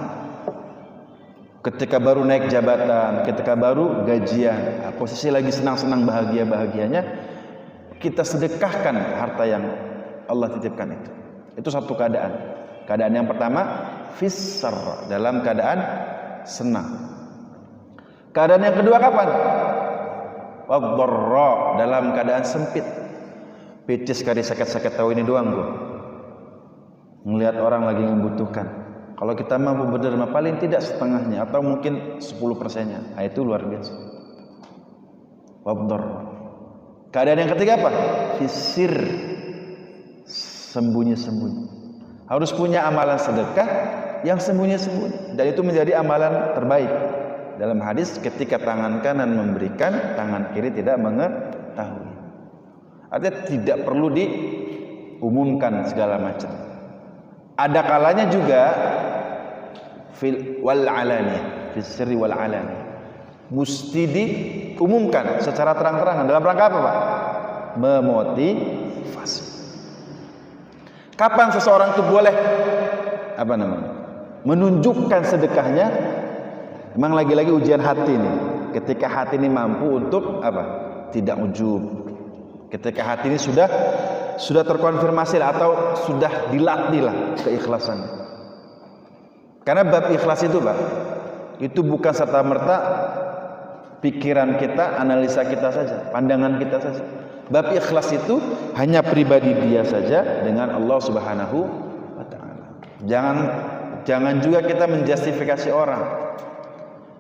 Ketika baru naik jabatan, ketika baru gajian, posisi lagi senang-senang bahagia-bahagianya, kita sedekahkan harta yang Allah titipkan itu. Itu satu keadaan. Keadaan yang pertama, fis-sarra, dalam keadaan senang. Keadaan yang kedua kapan? Wad-dharra, dalam keadaan sempit. Picis kali sakit-sakit tahu ini doang gua. Melihat orang lagi membutuhkan. Kalau kita mampu berderma paling tidak setengahnya atau mungkin 10%-nya, nah, itu luar biasa. Wabdor. Keadaan yang ketiga apa? Fisir, sembunyi-sembunyi. Harus punya amalan sedekah yang sembunyi-sembunyi, dan itu menjadi amalan terbaik. Dalam hadis, ketika tangan kanan memberikan, tangan kiri tidak mengetahui. Artinya tidak perlu diumumkan segala macam. Ada kalanya juga fil wal alani, fis sirri wal alani, mesti diumumkan secara terang-terangan. Dalam rangka apa, Pak? Memotivasi. Kapan seseorang itu boleh menunjukkan sedekahnya? Memang lagi-lagi ujian hati nih. Ketika hati ini mampu untuk tidak ujub. Ketika hati ini sudah terkonfirmasi lah, atau sudah dilatih lah keikhlasannya. Karena bab ikhlas itu, Pak, itu bukan serta-merta pikiran kita, analisa kita saja, pandangan kita saja. Bab ikhlas itu hanya pribadi dia saja dengan Allah Subhanahu wa taala. Jangan juga kita menjustifikasi orang.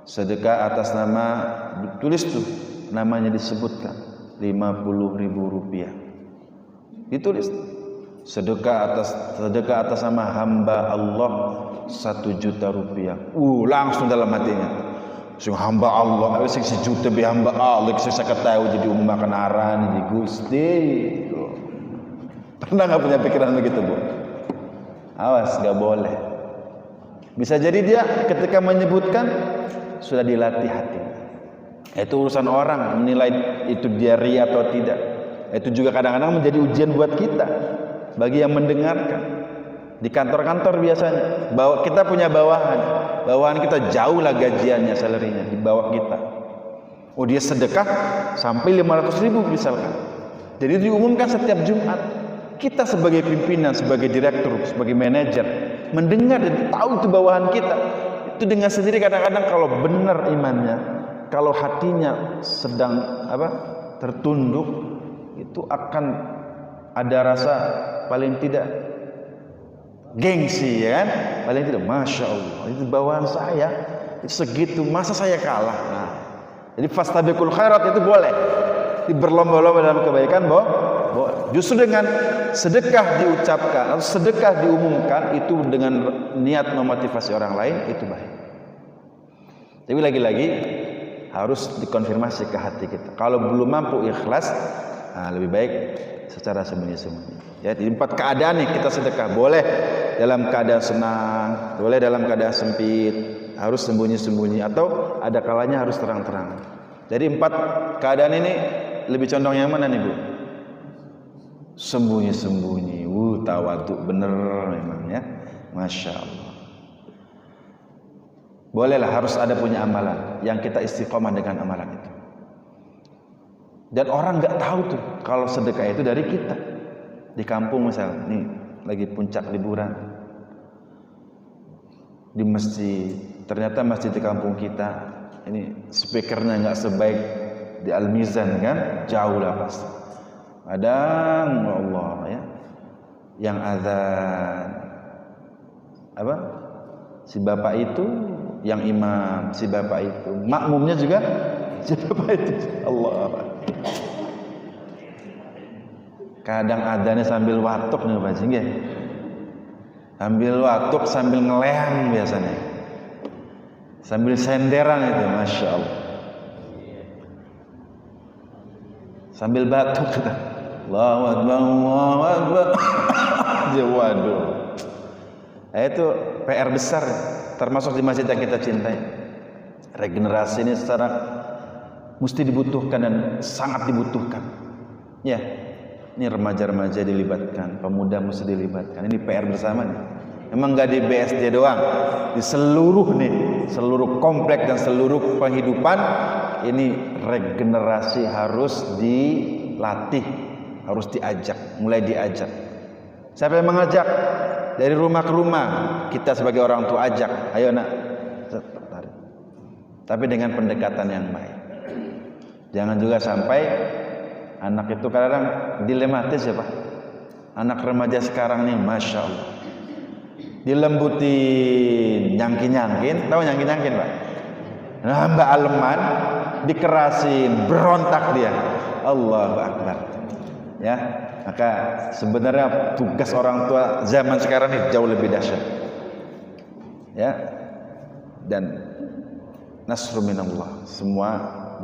Sedekah atas nama, ditulis tuh namanya disebutkan, 50.000 rupiah. Ditulis sedekah atas nama hamba Allah 1 juta rupiah. Langsung dalam hatinya, sing hamba Allah, sing 1 juta be hamba Allah, sing saya ketahui jadi makan aran di Gusti. Pernah nggak punya pikiran begitu, Bu? Awas, nggak boleh. Bisa jadi dia ketika menyebutkan sudah dilatih hati. Itu urusan orang menilai itu dia ria atau tidak. Itu juga kadang-kadang menjadi ujian buat kita, bagi yang mendengarkan. Di kantor-kantor biasanya, kita punya bawahan kita jauh lah gajiannya, salarinya di bawah kita. Oh, dia sedekah sampai 500.000 misalkan. Jadi diumumkan setiap Jumat. Kita sebagai pimpinan, sebagai direktur, sebagai manajer mendengar dan tahu itu bawahan kita. Itu dengan sendiri kadang-kadang kalau benar imannya, kalau hatinya sedang tertunduk, itu akan ada rasa paling tidak gengsi, ya kan? Paling tidak, Masya Allah, itu bawahan saya, itu segitu, masa saya kalah? Nah, jadi fastabiqul khairat itu boleh, berlomba-lomba dalam kebaikan, justru dengan sedekah diucapkan atau sedekah diumumkan, itu dengan niat memotivasi orang lain, itu baik. Tapi lagi-lagi harus dikonfirmasi ke hati kita. Kalau belum mampu ikhlas, lebih baik secara sembunyi-sembunyi. Ya, di 4 keadaan nih kita sedekah. Boleh dalam keadaan senang, boleh dalam keadaan sempit, harus sembunyi-sembunyi, atau ada kalanya harus terang-terang. Jadi 4 keadaan ini lebih condong yang mana nih, Bu? Sembunyi-sembunyi. Tawadhu bener memang ya. Masya Allah. Bolehlah, harus ada punya amalan yang kita istiqomah dengan amalan itu. Dan orang nggak tahu tuh kalau sedekah itu dari kita. Di kampung misalnya, nih lagi puncak liburan, di masjid ternyata masjid di kampung kita ini speakernya nggak sebaik di Al-Mizan kan, jauh lah pasti. Kadang Allah ya, yang azan apa? Si bapak itu, yang imam si bapak itu, makmumnya juga si bapak itu. Allah. Kadang adanya sambil watuk nih Pak Jingge. Sambil watuk, sambil ngeleang biasanya. Sambil senderan itu, Masya Allah. Sambil batuk kita. Allahu Akbar, Allahu Akbar. Waduh. Itu PR besar, termasuk di masjid yang kita cintai. Regenerasi ini secara mesti dibutuhkan dan sangat dibutuhkan. Ya, ini remaja-remaja dilibatkan, pemuda mesti dilibatkan. Ini PR bersama nih. Emang nggak di BSD doang, di seluruh komplek dan seluruh kehidupan ini regenerasi harus dilatih, harus diajak, mulai diajak. Siapa yang mengajak? Dari rumah ke rumah, kita sebagai orang tua ajak, ayo nak, tapi dengan pendekatan yang baik. Jangan juga sampai anak itu kadang dilematis ya Pak. Anak remaja sekarang nih, Masya Allah, dilembutin, nyangkin-nyangkin, tahu nyangkin-nyangkin Pak? Nah, Mbak Aleman dikerasin, berontak dia. Allahu Akbar. Ya, maka sebenarnya tugas orang tua zaman sekarang ini jauh lebih dahsyat. Ya, dan nasru minallah, semua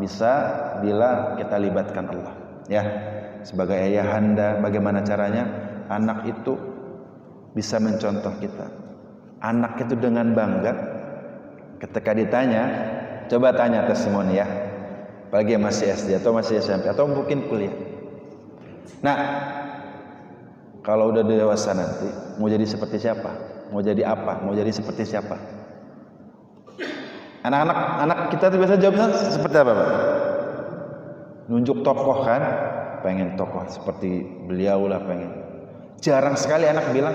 bisa bila kita libatkan Allah. Ya, sebagai ayahanda, bagaimana caranya anak itu bisa mencontoh kita. Anak itu dengan bangga ketika ditanya, coba tanya testimoni ya, apalagi yang masih SD atau masih SMP atau mungkin kuliah. Nah, kalau udah dewasa nanti mau jadi seperti siapa? Mau jadi apa? Mau jadi seperti siapa? Anak kita tuh biasa jawabnya seperti apa Pak? Nunjuk tokoh kan? Pengen tokoh seperti beliau lah pengen. Jarang sekali anak bilang,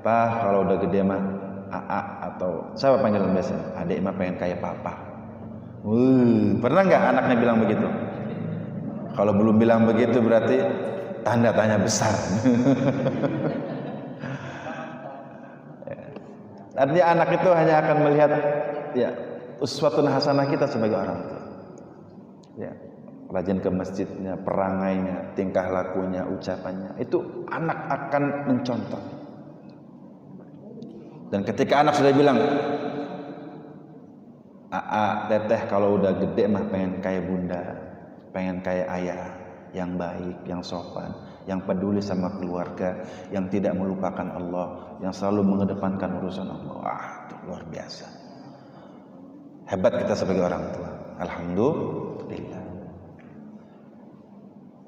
Pak kalau udah gede mah AA atau siapa panggilan biasanya? Adik mah pengen kayak papa. Pernah nggak anaknya bilang begitu? Kalau belum bilang begitu berarti tanda tanya besar. Artinya anak itu hanya akan melihat ya uswatun hasanah kita sebagai orang tua. Ya, rajin ke masjidnya, perangainya, tingkah lakunya, ucapannya, itu anak akan mencontoh. Dan ketika anak sudah bilang, teteh kalau udah gede mah pengen kayak bunda, pengen kayak ayah, yang baik, yang sopan, yang peduli sama keluarga, yang tidak melupakan Allah, yang selalu mengedepankan urusan Allah. Wah, itu luar biasa. Hebat kita sebagai orang tua. Alhamdulillah.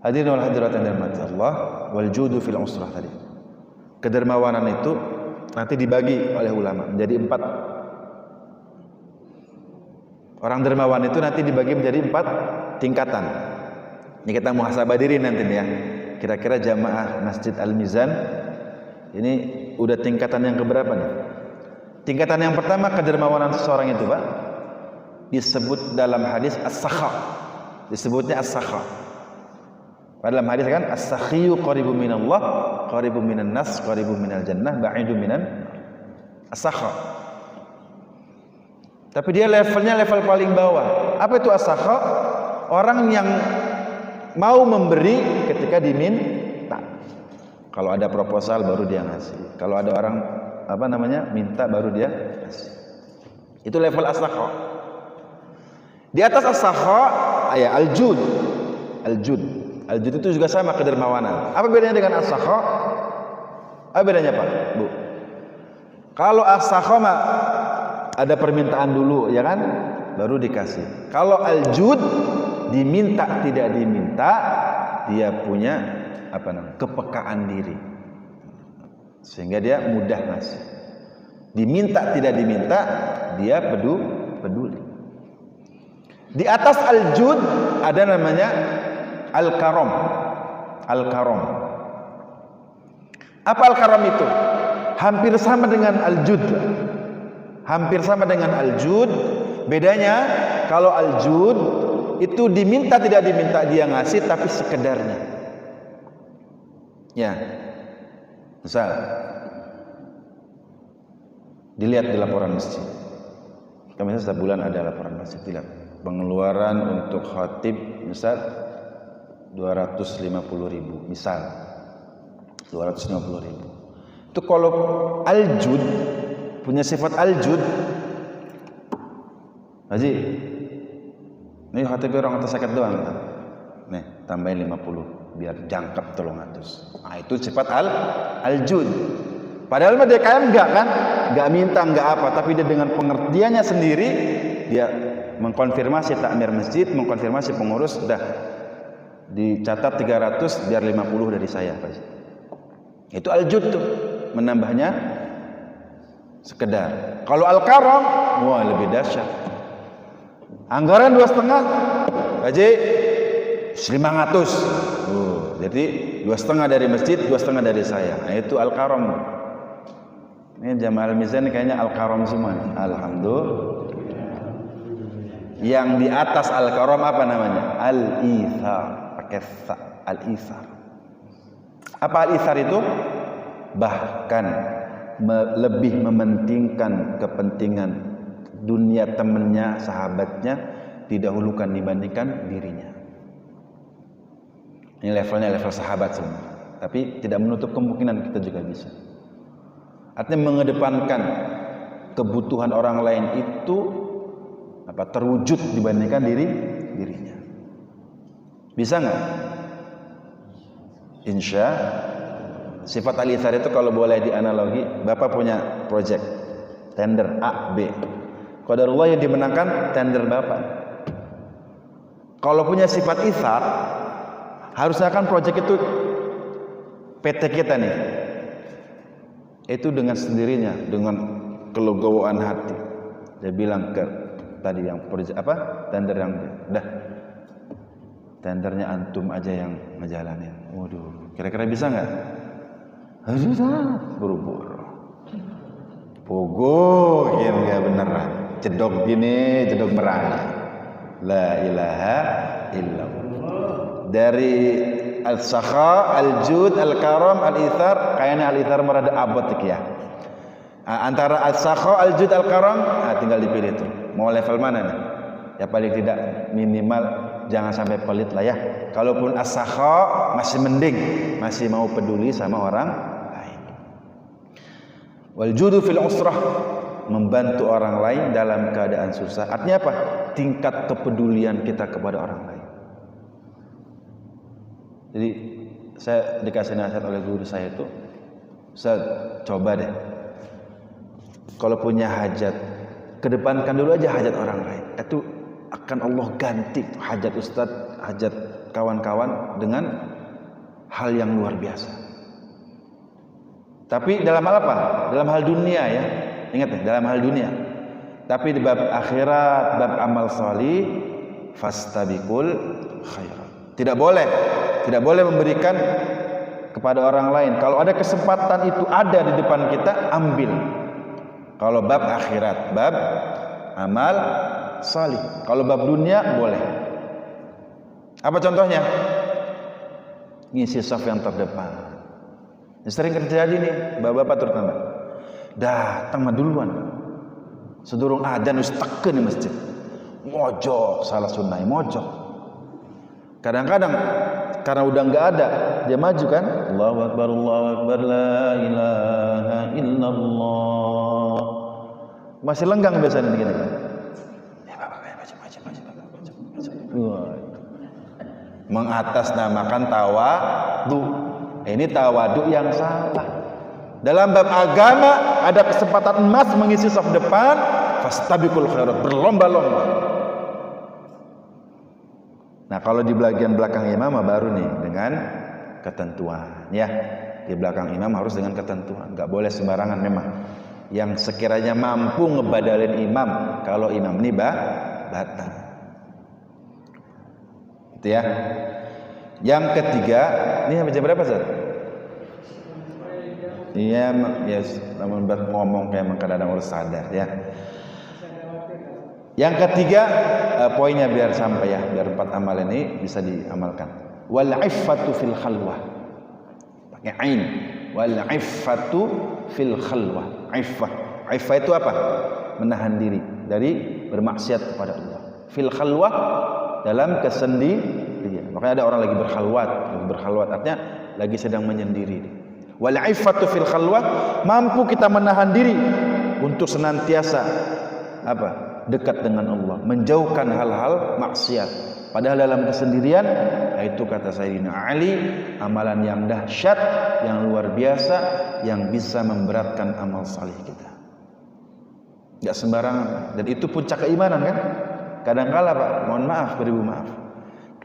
Hadirin wal hadirat yang dirahmati Allah, wal judu fil usrah tadi. Kedermawanan itu nanti dibagi oleh ulama menjadi 4. Orang dermawan itu nanti dibagi menjadi 4 tingkatan. Ini kita muhasabah diri nanti nih ya. Kira-kira jamaah Masjid Al-Mizan ini udah tingkatan yang keberapa nih? Tingkatan yang pertama kedermawanan seseorang itu Pak disebut dalam hadis as-sakha. Disebutnya as-sakha. Dalam hadis kan as-sakhiyu qaribu minallah, qaribu minan nas, qaribu minal jannah, ba'idu minan as-sakha. Tapi dia levelnya level paling bawah. Apa itu as-sakha? Orang yang mau memberi ketika diminta. Kalau ada proposal baru dia ngasih. Kalau ada orang minta baru dia ngasih. Itu level as-sakha. Di atas as-sakha ya al-jud. Al-jud itu juga sama kedermawanan. Apa bedanya dengan as-sakha? Apa bedanya Pak, Bu? Kalau as-sakha mah ada permintaan dulu ya kan, baru dikasih. Kalau al-jud diminta tidak diminta, dia punya kepekaan diri, sehingga dia mudah ngasih. Diminta tidak diminta, dia peduli. Di atas al-jud ada namanya al-karam. Al-karam. Apa al-karam itu? Hampir sama dengan al-jud. hampir sama dengan al-jud. Bedanya kalau al-jud itu diminta tidak diminta dia ngasih, tapi sekedarnya. Ya, misal dilihat di laporan masjid. Kami setiap bulan ada laporan masjid, dilihat pengeluaran untuk khatib misal 250.000, misal 250.000. Itu kalau al-jud, punya sifat al-jud, Haji, ini khatib orang atas sakit doang, nih tambahin 50 biar jangkep 300. Nah itu sifat al-jud. Padahal mah DKM enggak kan, enggak minta, enggak apa, tapi dia dengan pengertiannya sendiri dia mengkonfirmasi takmir masjid, mengkonfirmasi pengurus, sudah dicatat 300 biar 50 dari saya, Pak. Itu al-jud tuh, menambahnya sekedar. Kalau al-karam, wah lebih dahsyat. Anggaran 2,5, Haji 500. Jadi 2,5 dari masjid, 2,5 dari saya. Nah itu al-karam. Ini jamaah al-mizan kayaknya al-karam semua. Alhamdulillah. Yang di atas al-karam apa namanya? Al-ithar. Pakai al-ithar. Apa al-ithar itu? Bahkan lebih mementingkan kepentingan dunia temannya, sahabatnya, didahulukan dibandingkan dirinya. Ini levelnya level sahabat semua. Tapi tidak menutup kemungkinan kita juga bisa. Artinya mengedepankan kebutuhan orang lain itu terwujud dibandingkan dirinya. Bisa nggak? Insya sifat al-ithar itu kalau boleh dianalogi, Bapak punya project tender A, B. Qadarullah yang dimenangkan tender Bapak. Kalau punya sifat ithar, harusnya kan project itu PT kita nih. Itu dengan sendirinya, dengan kelegowoan hati. Dia bilang ke tadi yang project tender yang dah tendernya antum aja yang ngejalanin. Waduh, kira-kira bisa nggak? Harus buru-buru. Pogo, ya nggak beneran. Cedok gini, cedok merana. La ilaha illallah. Dari al-sakha, al-jud, al-karam, al-ithar, kayaknya al-ithar merada abot ya. Antara al-sakha, al-jud, al-karam, tinggal dipilih tuh. Mau level mana nih? Ya paling tidak minimal jangan sampai pelit lah ya. Kalaupun as-sakha masih mending, masih mau peduli sama orang lain. Wal judu fil usrah, membantu orang lain dalam keadaan susah. Artinya apa? Tingkat kepedulian kita kepada orang lain. Jadi saya dikasih nasihat oleh guru saya itu, saya coba deh, kalau punya hajat, kedepankan dulu aja hajat orang lain. Itu akan Allah ganti hajat ustadz, hajat kawan-kawan dengan hal yang luar biasa. Tapi dalam hal apa? Dalam hal dunia ya. Ingat ya, dalam hal dunia. Tapi di bab akhirat, bab amal salih, fastabiqul khairat. Tidak boleh memberikan kepada orang lain. Kalau ada kesempatan itu ada di depan kita, ambil. Kalau bab akhirat, bab amal salih. Kalau bab dunia boleh. Apa contohnya? Ngisi saf yang terdepan. Sering terjadi nih, bapak-bapak terutama. Datang mah duluan. Sedurung adzan wis teken di masjid. Mojok salah sunnah, mojok. Kadang-kadang karena udah enggak ada, dia maju kan? Allahu akbar, la ilaha illallah. Masih lenggang biasanya begini kan? Ya bapak, maju. Mengatasnamakan tawadu. Ini tawadu yang salah. Dalam bab agama ada kesempatan emas mengisi saf depan, fastabiqul khairat, berlomba-lomba. Nah, kalau di bagian belakang imam baru nih dengan ketentuan ya. Di belakang imam harus dengan ketentuan, enggak boleh sembarangan memang. Yang sekiranya mampu ngebadalin imam, kalau imam ini batal. Itu ya. Yang ketiga, ini sampai jam berapa, Ustaz? Iya, ya, namun ngomong kayak kadang-kadang harus sadar ya. Yang ketiga, poinnya biar sampai ya, biar 4 amalan ini bisa diamalkan. Wal iffatu fil khalwah. Pakai ain. Wal iffatu fil khalwah. Iffah itu apa? Menahan diri dari bermaksiat kepada Allah. Fil khalwah, dalam kesendirian. Makanya ada orang lagi berkhalwat artinya lagi sedang menyendiri. Wal iffatu fil khalwah, mampu kita menahan diri untuk senantiasa dekat dengan Allah, menjauhkan hal-hal maksiat. Padahal dalam kesendirian, itu kata Sayyidina Ali, amalan yang dahsyat, yang luar biasa, yang bisa memberatkan amal salih kita. Gak sembarangan, dan itu puncak keimanan kan? Kadang-kala Pak, mohon maaf, beribu maaf,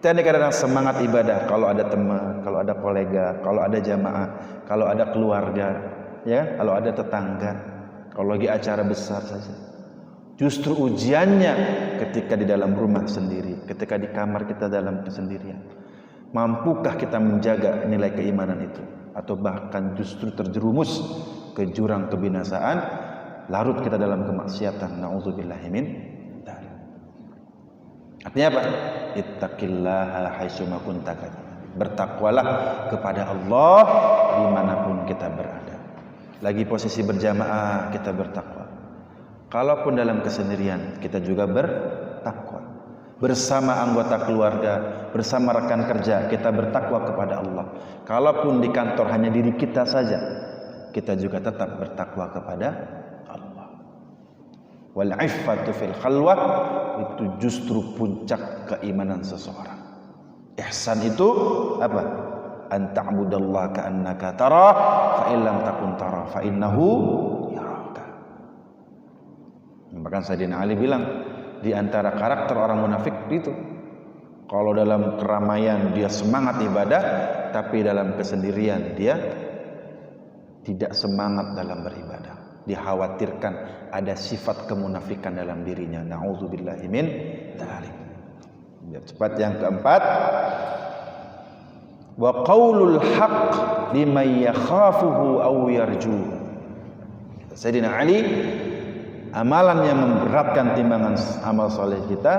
kita ini kadang-kadang semangat ibadah kalau ada teman, kalau ada kolega, kalau ada jamaah, kalau ada keluarga, ya, kalau ada tetangga, kalau lagi acara besar saja. Justru ujiannya ketika di dalam rumah sendiri, ketika di kamar kita dalam kesendirian. Mampukah kita menjaga nilai keimanan itu? Atau bahkan justru terjerumus ke jurang kebinasaan, larut kita dalam kemaksiatan. Na'udzubillahi min dzalik. Artinya apa? Ittaqillaha haitsuma kunta. Bertakwalah kepada Allah dimanapun kita berada. Lagi posisi berjamaah kita bertakwa. Kalaupun dalam kesendirian kita juga bertakwa. Bersama anggota keluarga, bersama rekan kerja kita bertakwa kepada Allah. Kalaupun di kantor hanya diri kita saja, kita juga tetap bertakwa kepada Allah. Wal iffatu fil khalwah, itu justru puncak keimanan seseorang. Ihsan itu apa? An ta'budallaha ka'annaka tarah, fa in lam takun tarah fa innahu yaraka. Bahkan Sayyidina Ali bilang, di antara karakter orang munafik itu, kalau dalam keramaian dia semangat ibadah, tapi dalam kesendirian dia tidak semangat dalam beribadah. Dikhawatirkan ada sifat kemunafikan dalam dirinya. Na'udzubillahi min dzalik. Biar cepat, yang keempat, wa qaulul haqq liman yakhafuhu aw yarjuhu. Sayyidina Ali, amalan yang memberatkan timbangan amal soleh kita,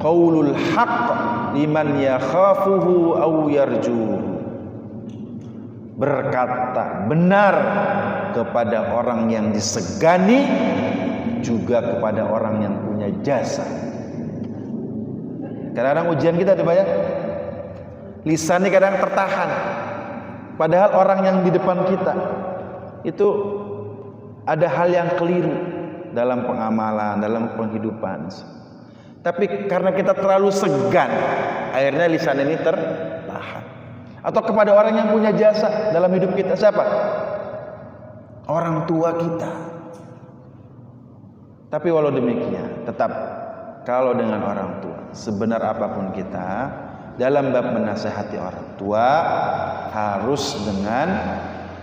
qaulul haqq liman yakhafuhu aw yarjuhu. Berkata benar kepada orang yang disegani, juga kepada orang yang punya jasa. Kadang-kadang ujian kita tuh ya, lisan ini kadang tertahan, padahal orang yang di depan kita itu ada hal yang keliru dalam pengamalan, dalam penghidupan. Tapi karena kita terlalu segan, akhirnya lisan ini tertahan. Atau kepada orang yang punya jasa dalam hidup kita, siapa? Orang tua kita. Tapi walau demikian, tetap kalau dengan orang tua, sebenar apapun kita, dalam bab menasehati orang tua harus dengan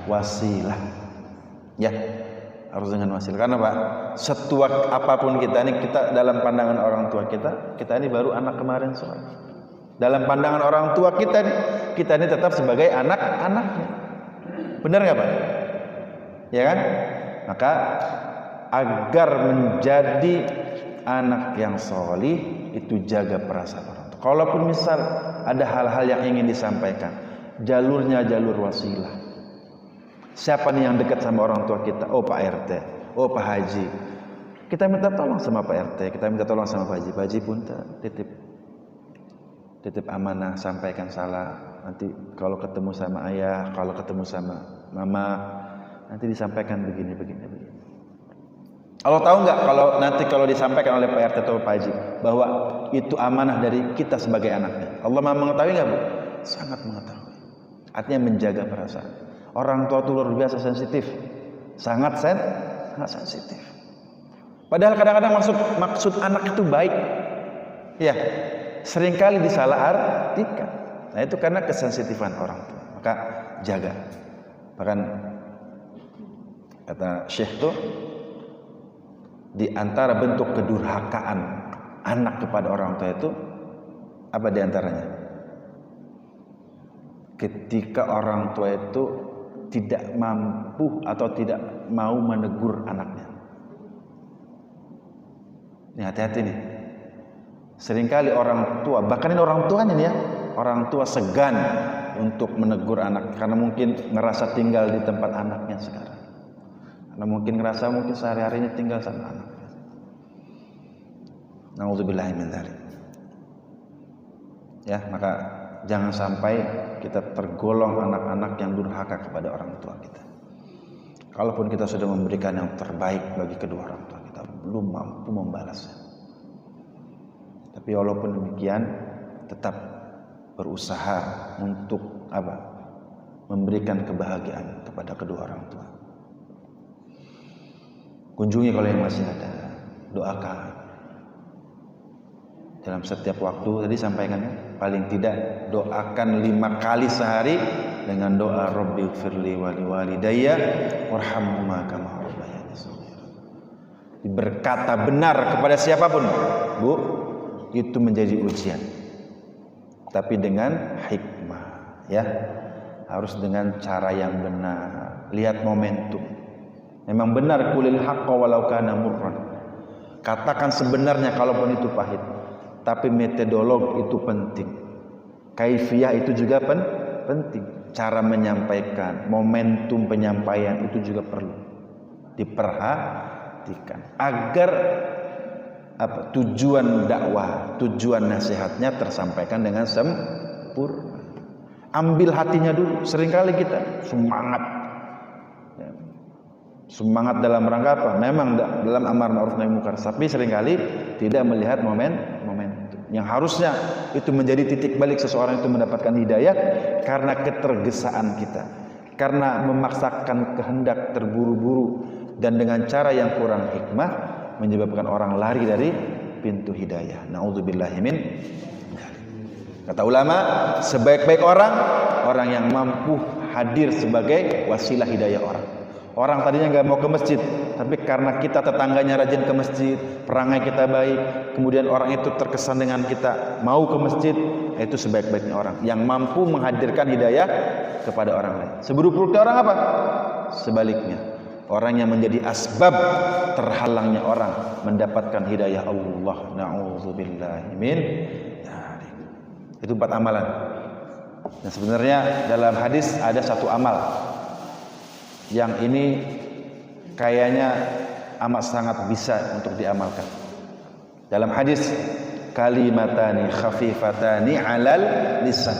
wasilah. Ya, harus dengan wasilah. Karena Pak, setua apapun kita ini, kita dalam pandangan orang tua kita ini baru anak kemarin sore. Dalam pandangan orang tua kita ini tetap sebagai anak-anaknya. Benar nggak Pak? Ya kan? Maka agar menjadi anak yang solih, itu jaga perasaan orang tua. Kalaupun misal ada hal-hal yang ingin disampaikan, jalurnya jalur wasilah. Siapa nih yang dekat sama orang tua kita? Oh Pak RT, oh Pak Haji. Kita minta tolong sama Pak RT, kita minta tolong sama Pak Haji. Pak Haji pun titip amanah, sampaikan salah. Nanti kalau ketemu sama ayah, kalau ketemu sama mama, nanti disampaikan begini. Allah tahu nggak kalau disampaikan oleh Pak RT atau Pak Haji bahwa itu amanah dari kita sebagai anaknya? Allah Maha mengetahui nggak Bu? Sangat mengetahui. Artinya menjaga perasaan. Orang tua itu luar biasa sensitif, sangat sensitif. Padahal kadang-kadang maksud anak itu baik, ya, seringkali disalahartikan. Nah itu karena kesensitifan orang tua. Maka jaga. Bahkan kata Syekh tuh, di antara bentuk kedurhakaan anak kepada orang tua itu apa di antaranya? Ketika orang tua itu tidak mampu atau tidak mau menegur anaknya. Ini hati-hati nih. Seringkali orang tua, bahkan ini orang tua ini ya, orang tua segan untuk menegur anak karena mungkin ngerasa tinggal di tempat anaknya sekarang. Karena mungkin ngerasa mungkin sehari-harinya tinggal sama anaknya. Nauzubillahi min dzalik. Ya, maka jangan sampai kita tergolong anak-anak yang durhaka kepada orang tua kita. Kalaupun kita sudah memberikan yang terbaik bagi kedua orang tua kita, belum mampu membalasnya. Tapi walaupun demikian, tetap berusaha untuk apa? Memberikan kebahagiaan kepada kedua orang tua. Kunjungi kalau yang masih ada, doakan. Dalam setiap waktu tadi sampaikan ya, paling tidak doakan 5 kali sehari dengan doa Rabbighfirli wa liwalidayya warhamhuma kama rabbayani shaghira. Berkata benar kepada siapapun, Bu, itu menjadi ujian. Tapi dengan hikmah, ya. Harus dengan cara yang benar. Lihat momentum. Memang benar qulil haqqa walau kana murran. Katakan sebenarnya kalaupun itu pahit. Tapi metodolog itu penting. Kaifiyah itu juga penting. Cara menyampaikan, momentum penyampaian itu juga perlu diperhatikan agar tujuan dakwah, tujuan nasihatnya tersampaikan dengan sempurna. Ambil hatinya dulu. Seringkali kita semangat dalam rangka apa? Memang dalam amar ma'ruf nahi munkar, tapi seringkali tidak melihat momentum yang harusnya itu menjadi titik balik seseorang itu mendapatkan hidayah karena ketergesaan kita, karena memaksakan kehendak terburu-buru dan dengan cara yang kurang hikmah menyebabkan orang lari dari pintu hidayah. Nauzubillahi min dzalik. Kata ulama, sebaik-baik orang yang mampu hadir sebagai wasilah hidayah orang. Orang tadinya nggak mau ke masjid, tapi karena kita tetangganya rajin ke masjid, perangai kita baik, kemudian orang itu terkesan dengan kita mau ke masjid, itu sebaik-baiknya orang yang mampu menghadirkan hidayah kepada orang lain. Seburuk-buruknya orang apa? Sebaliknya, orang yang menjadi asbab terhalangnya orang mendapatkan hidayah Allah. Na'udzubillahi min dzalik. Itu 4 amalan. Dan sebenarnya dalam hadis ada 1 amal yang ini kayaknya amat sangat bisa untuk diamalkan. Dalam hadis, kalimatani khafifatani 'alal lisan,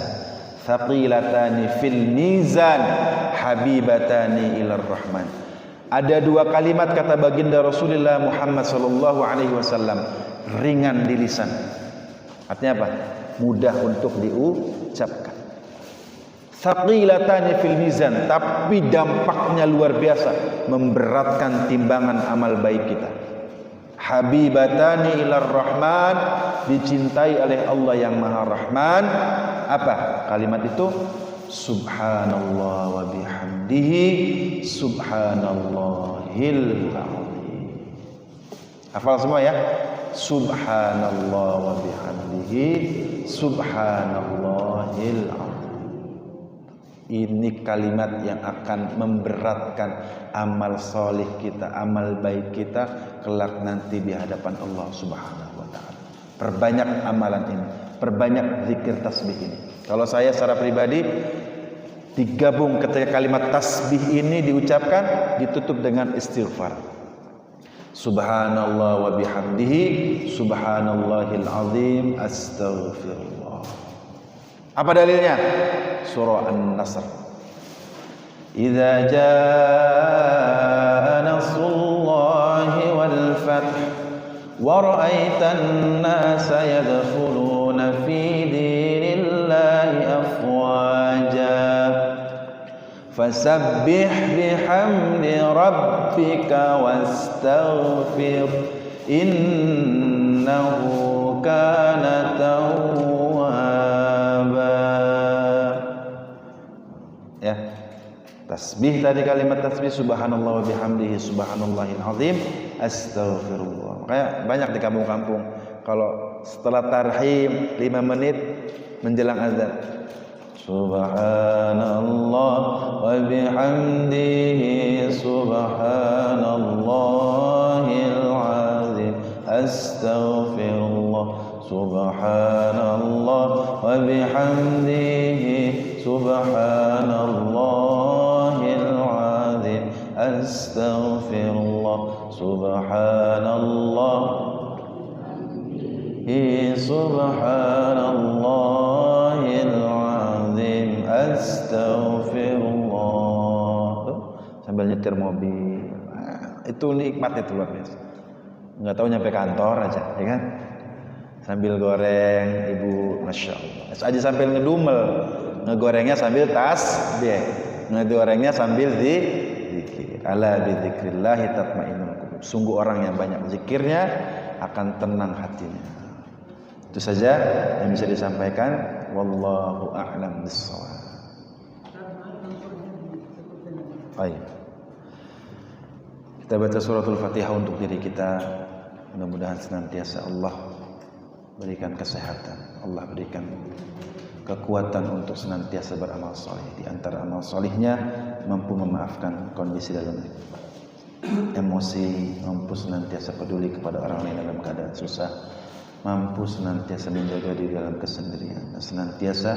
thaqilatani fil mizan, habibatani ilar rahman. Ada 2 kalimat kata baginda Rasulullah Muhammad sallallahu alaihi wasallam, ringan di lisan. Artinya apa? Mudah untuk diucapkan. Thaqilatani fil mizan, tapi dampaknya luar biasa, memberatkan timbangan amal baik kita. Habibatani ilar rahman, dicintai oleh Allah yang Maha Rahman. Apa kalimat itu? Subhanallah wa bihamdihi subhanallahil azim. Hafal semua ya? Subhanallah wa bihamdihi subhanallahil azim. Ini kalimat yang akan memberatkan amal solih kita, amal baik kita kelak nanti di hadapan Allah Subhanahu wa ta'ala. Perbanyak amalan ini, perbanyak zikir tasbih ini. Kalau saya secara pribadi digabung ketika kalimat tasbih ini diucapkan, ditutup dengan istighfar. Subhanallah wa bihamdihi subhanallahil azim astaghfirullah. Apa dalilnya? Surah An-Nasr. Idza jaa nasrullahi wal fath wa ra'aitan nasa yadkhuluna fi dinillahi afwaja fasabbih bihamdi rabbika wastaghfir innahu kana tawwaba. Ya, tasbih tadi, kalimat tasbih subhanallah wa bihamdihi subhanallahil azim astaghfirullah. Makanya banyak di kampung-kampung kalau setelah tarhim 5 menit menjelang azan, subhanallah wa bihamdihi subhanallahil azim astaghfirullah subhanallah wa bihamdihi subhanallahil azim astaghfirullah subhanallah subhanallahil azim astaghfirullah. Sambil nyetir mobil, itu nikmat, itu luar biasa. Nggak tahu nyampe kantor aja, ya kan? Sambil goreng, ibu, masya Allah. Aja sambil ngedumel, ngegorengnya sambil tasbih, ngegorengnya sambil zikir. Ala bidzikrillahi tatmainnul qulub. Sungguh orang yang banyak zikirnya akan tenang hatinya. Itu saja yang bisa disampaikan. Wallahu a'lam bishawab. Baik. Kita baca suratul Fatihah untuk diri kita. Mudah-mudahan senantiasa Allah berikan kesehatan, Allah berikan kekuatan untuk senantiasa beramal saleh. Di antara amal salehnya mampu memaafkan kondisi dalam emosi, mampu senantiasa peduli kepada orang lain dalam keadaan susah, mampu senantiasa menjaga diri dalam kesendirian, dan senantiasa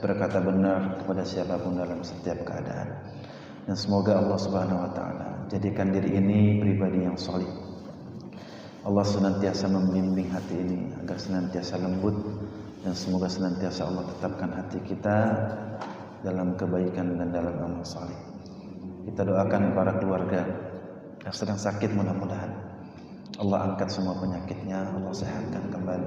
berkata benar kepada siapapun dalam setiap keadaan. Dan semoga Allah Subhanahu wa taala jadikan diri ini pribadi yang saleh. Allah senantiasa membimbing hati ini agar senantiasa lembut, dan semoga senantiasa Allah tetapkan hati kita dalam kebaikan dan dalam amal saleh. Kita doakan para keluarga yang sedang sakit, mudah-mudahan Allah angkat semua penyakitnya, Allah sehatkan kembali.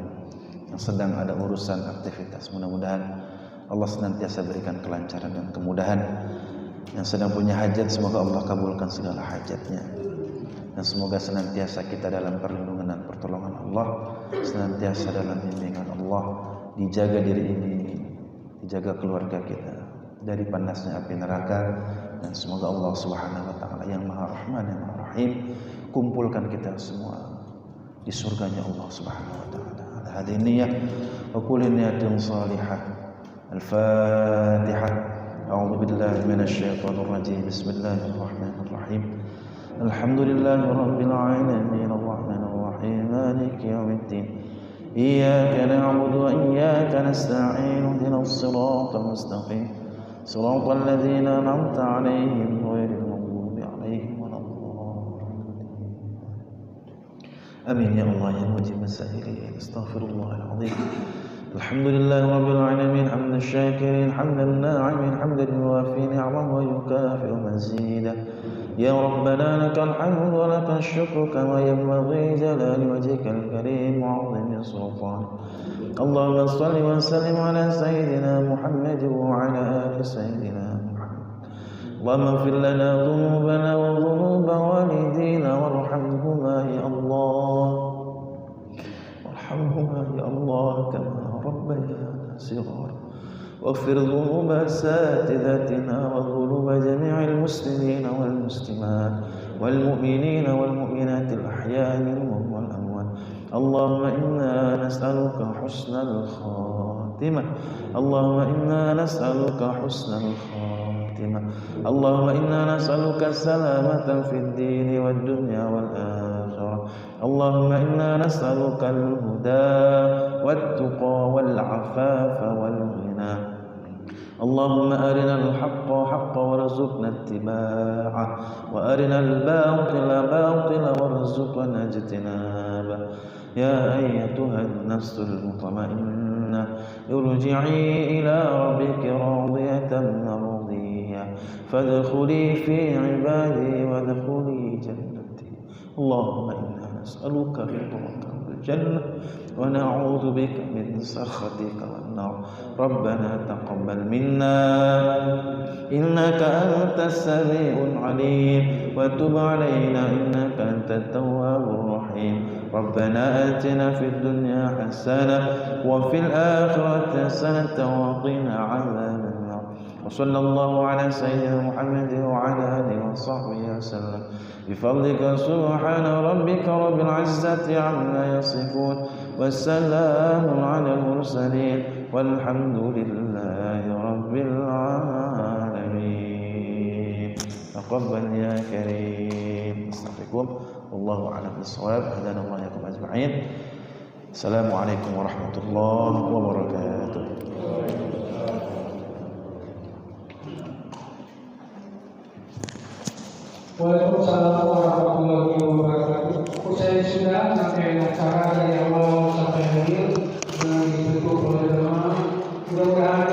Yang sedang ada urusan aktivitas, mudah-mudahan Allah senantiasa berikan kelancaran dan kemudahan. Yang sedang punya hajat, semoga Allah kabulkan segala hajatnya. Dan semoga senantiasa kita dalam perlindungan dan pertolongan Allah, senantiasa dalam bimbingan Allah, dijaga diri ini, dijaga keluarga kita dari panasnya api neraka. Dan semoga Allah Subhanahu wa taala yang Maha Rahman yang Maha Rahim kumpulkan kita semua di surganya Allah Subhanahu wa taala. Hadhihi niyyah wa kullu niyatin salihah. Al-Fatihah. A'udzu billahi minasy syaithanir rajim. Bismillahirrahmanirrahim. Alhamdulillahirabbil alamin arrahmanir rahim maliki yaumiddin. Iyyaka na'budu wa iyyaka nasta'in. Ihdinas siratal mustaqim. Siratal ladzina an'amta 'alaihim ghairil maghdubi 'alaihim waladdallin. Amin ya Allah ya mujib as-sa'ilin. Astaghfirullahal azim. Alhamdulillahi rabbil alamin hamdan syakirin hamdan na'imin hamdan yuwafi ni'amahu wa yukafi'u mazidah. Ya Rabbana lakal hamdu wa lakal syukru kama yanbaghi jalali wajhikal karim wa 'azimi sultanik. Allahumma shalli wa sallim ala sayyidina Muhammad wa ala ali sayyidina Muhammad. Allahumma ighfir lana dhunubana wa dhunuba walidina warhamhuma ya Allah. Warhamhuma ya Allah kama ربنا صغارا واغفر ذنوب أساتذتنا وذنوب جميع المسلمين والمسلمات والمؤمنين والمؤمنات الأحياء منهم والأموات. اللهم إنا نسألك حسن الخاتمة. اللهم إنا نسألك حسن الخاتمة. اللهم إنا نسألك السلامة في الدين والدنيا والآخرة. اللهم إنا نسألك الهدى والتقى والعفاف والغنى. اللهم أرنا الحق حقا وارزقنا اتباعه وأرنا الباطل باطلا وارزقنا اجتنابه. يا أيتها النفس المطمئنة ارجعي إلى ربك راضية مرضية فادخلي في عبادي وادخلي جنتي. اللهم إنا نسألك رضاك والجنة ونعوذ بك من سخطك والنار. ربنا تقبل منا إنك أنت السميع العليم وتب علينا إنك أنت التواب الرحيم. ربنا آتنا في الدنيا حسنة وفي الآخرة حسنة وقنا عذاب النار. وصلى الله على سيدنا محمد وعلى آله وصحبه وسلم. بفضلك سبحان ربك رب العزة عما يصفون والسلام على المرسلين والحمد لله رب rabbil alamin. Taqabbal ya karim. Astaghfirullah. Wallahu a'lam bissawab. Hadanallahu yakum ajma'in. Assalamualaikum warahmatullahi wabarakatuh. Waalaikumsalam warahmatullahi wabarakatuh. Usai sudah rangkaian acara dari awal sampai akhir yang ditutup oleh jemaah, mudah-mudahan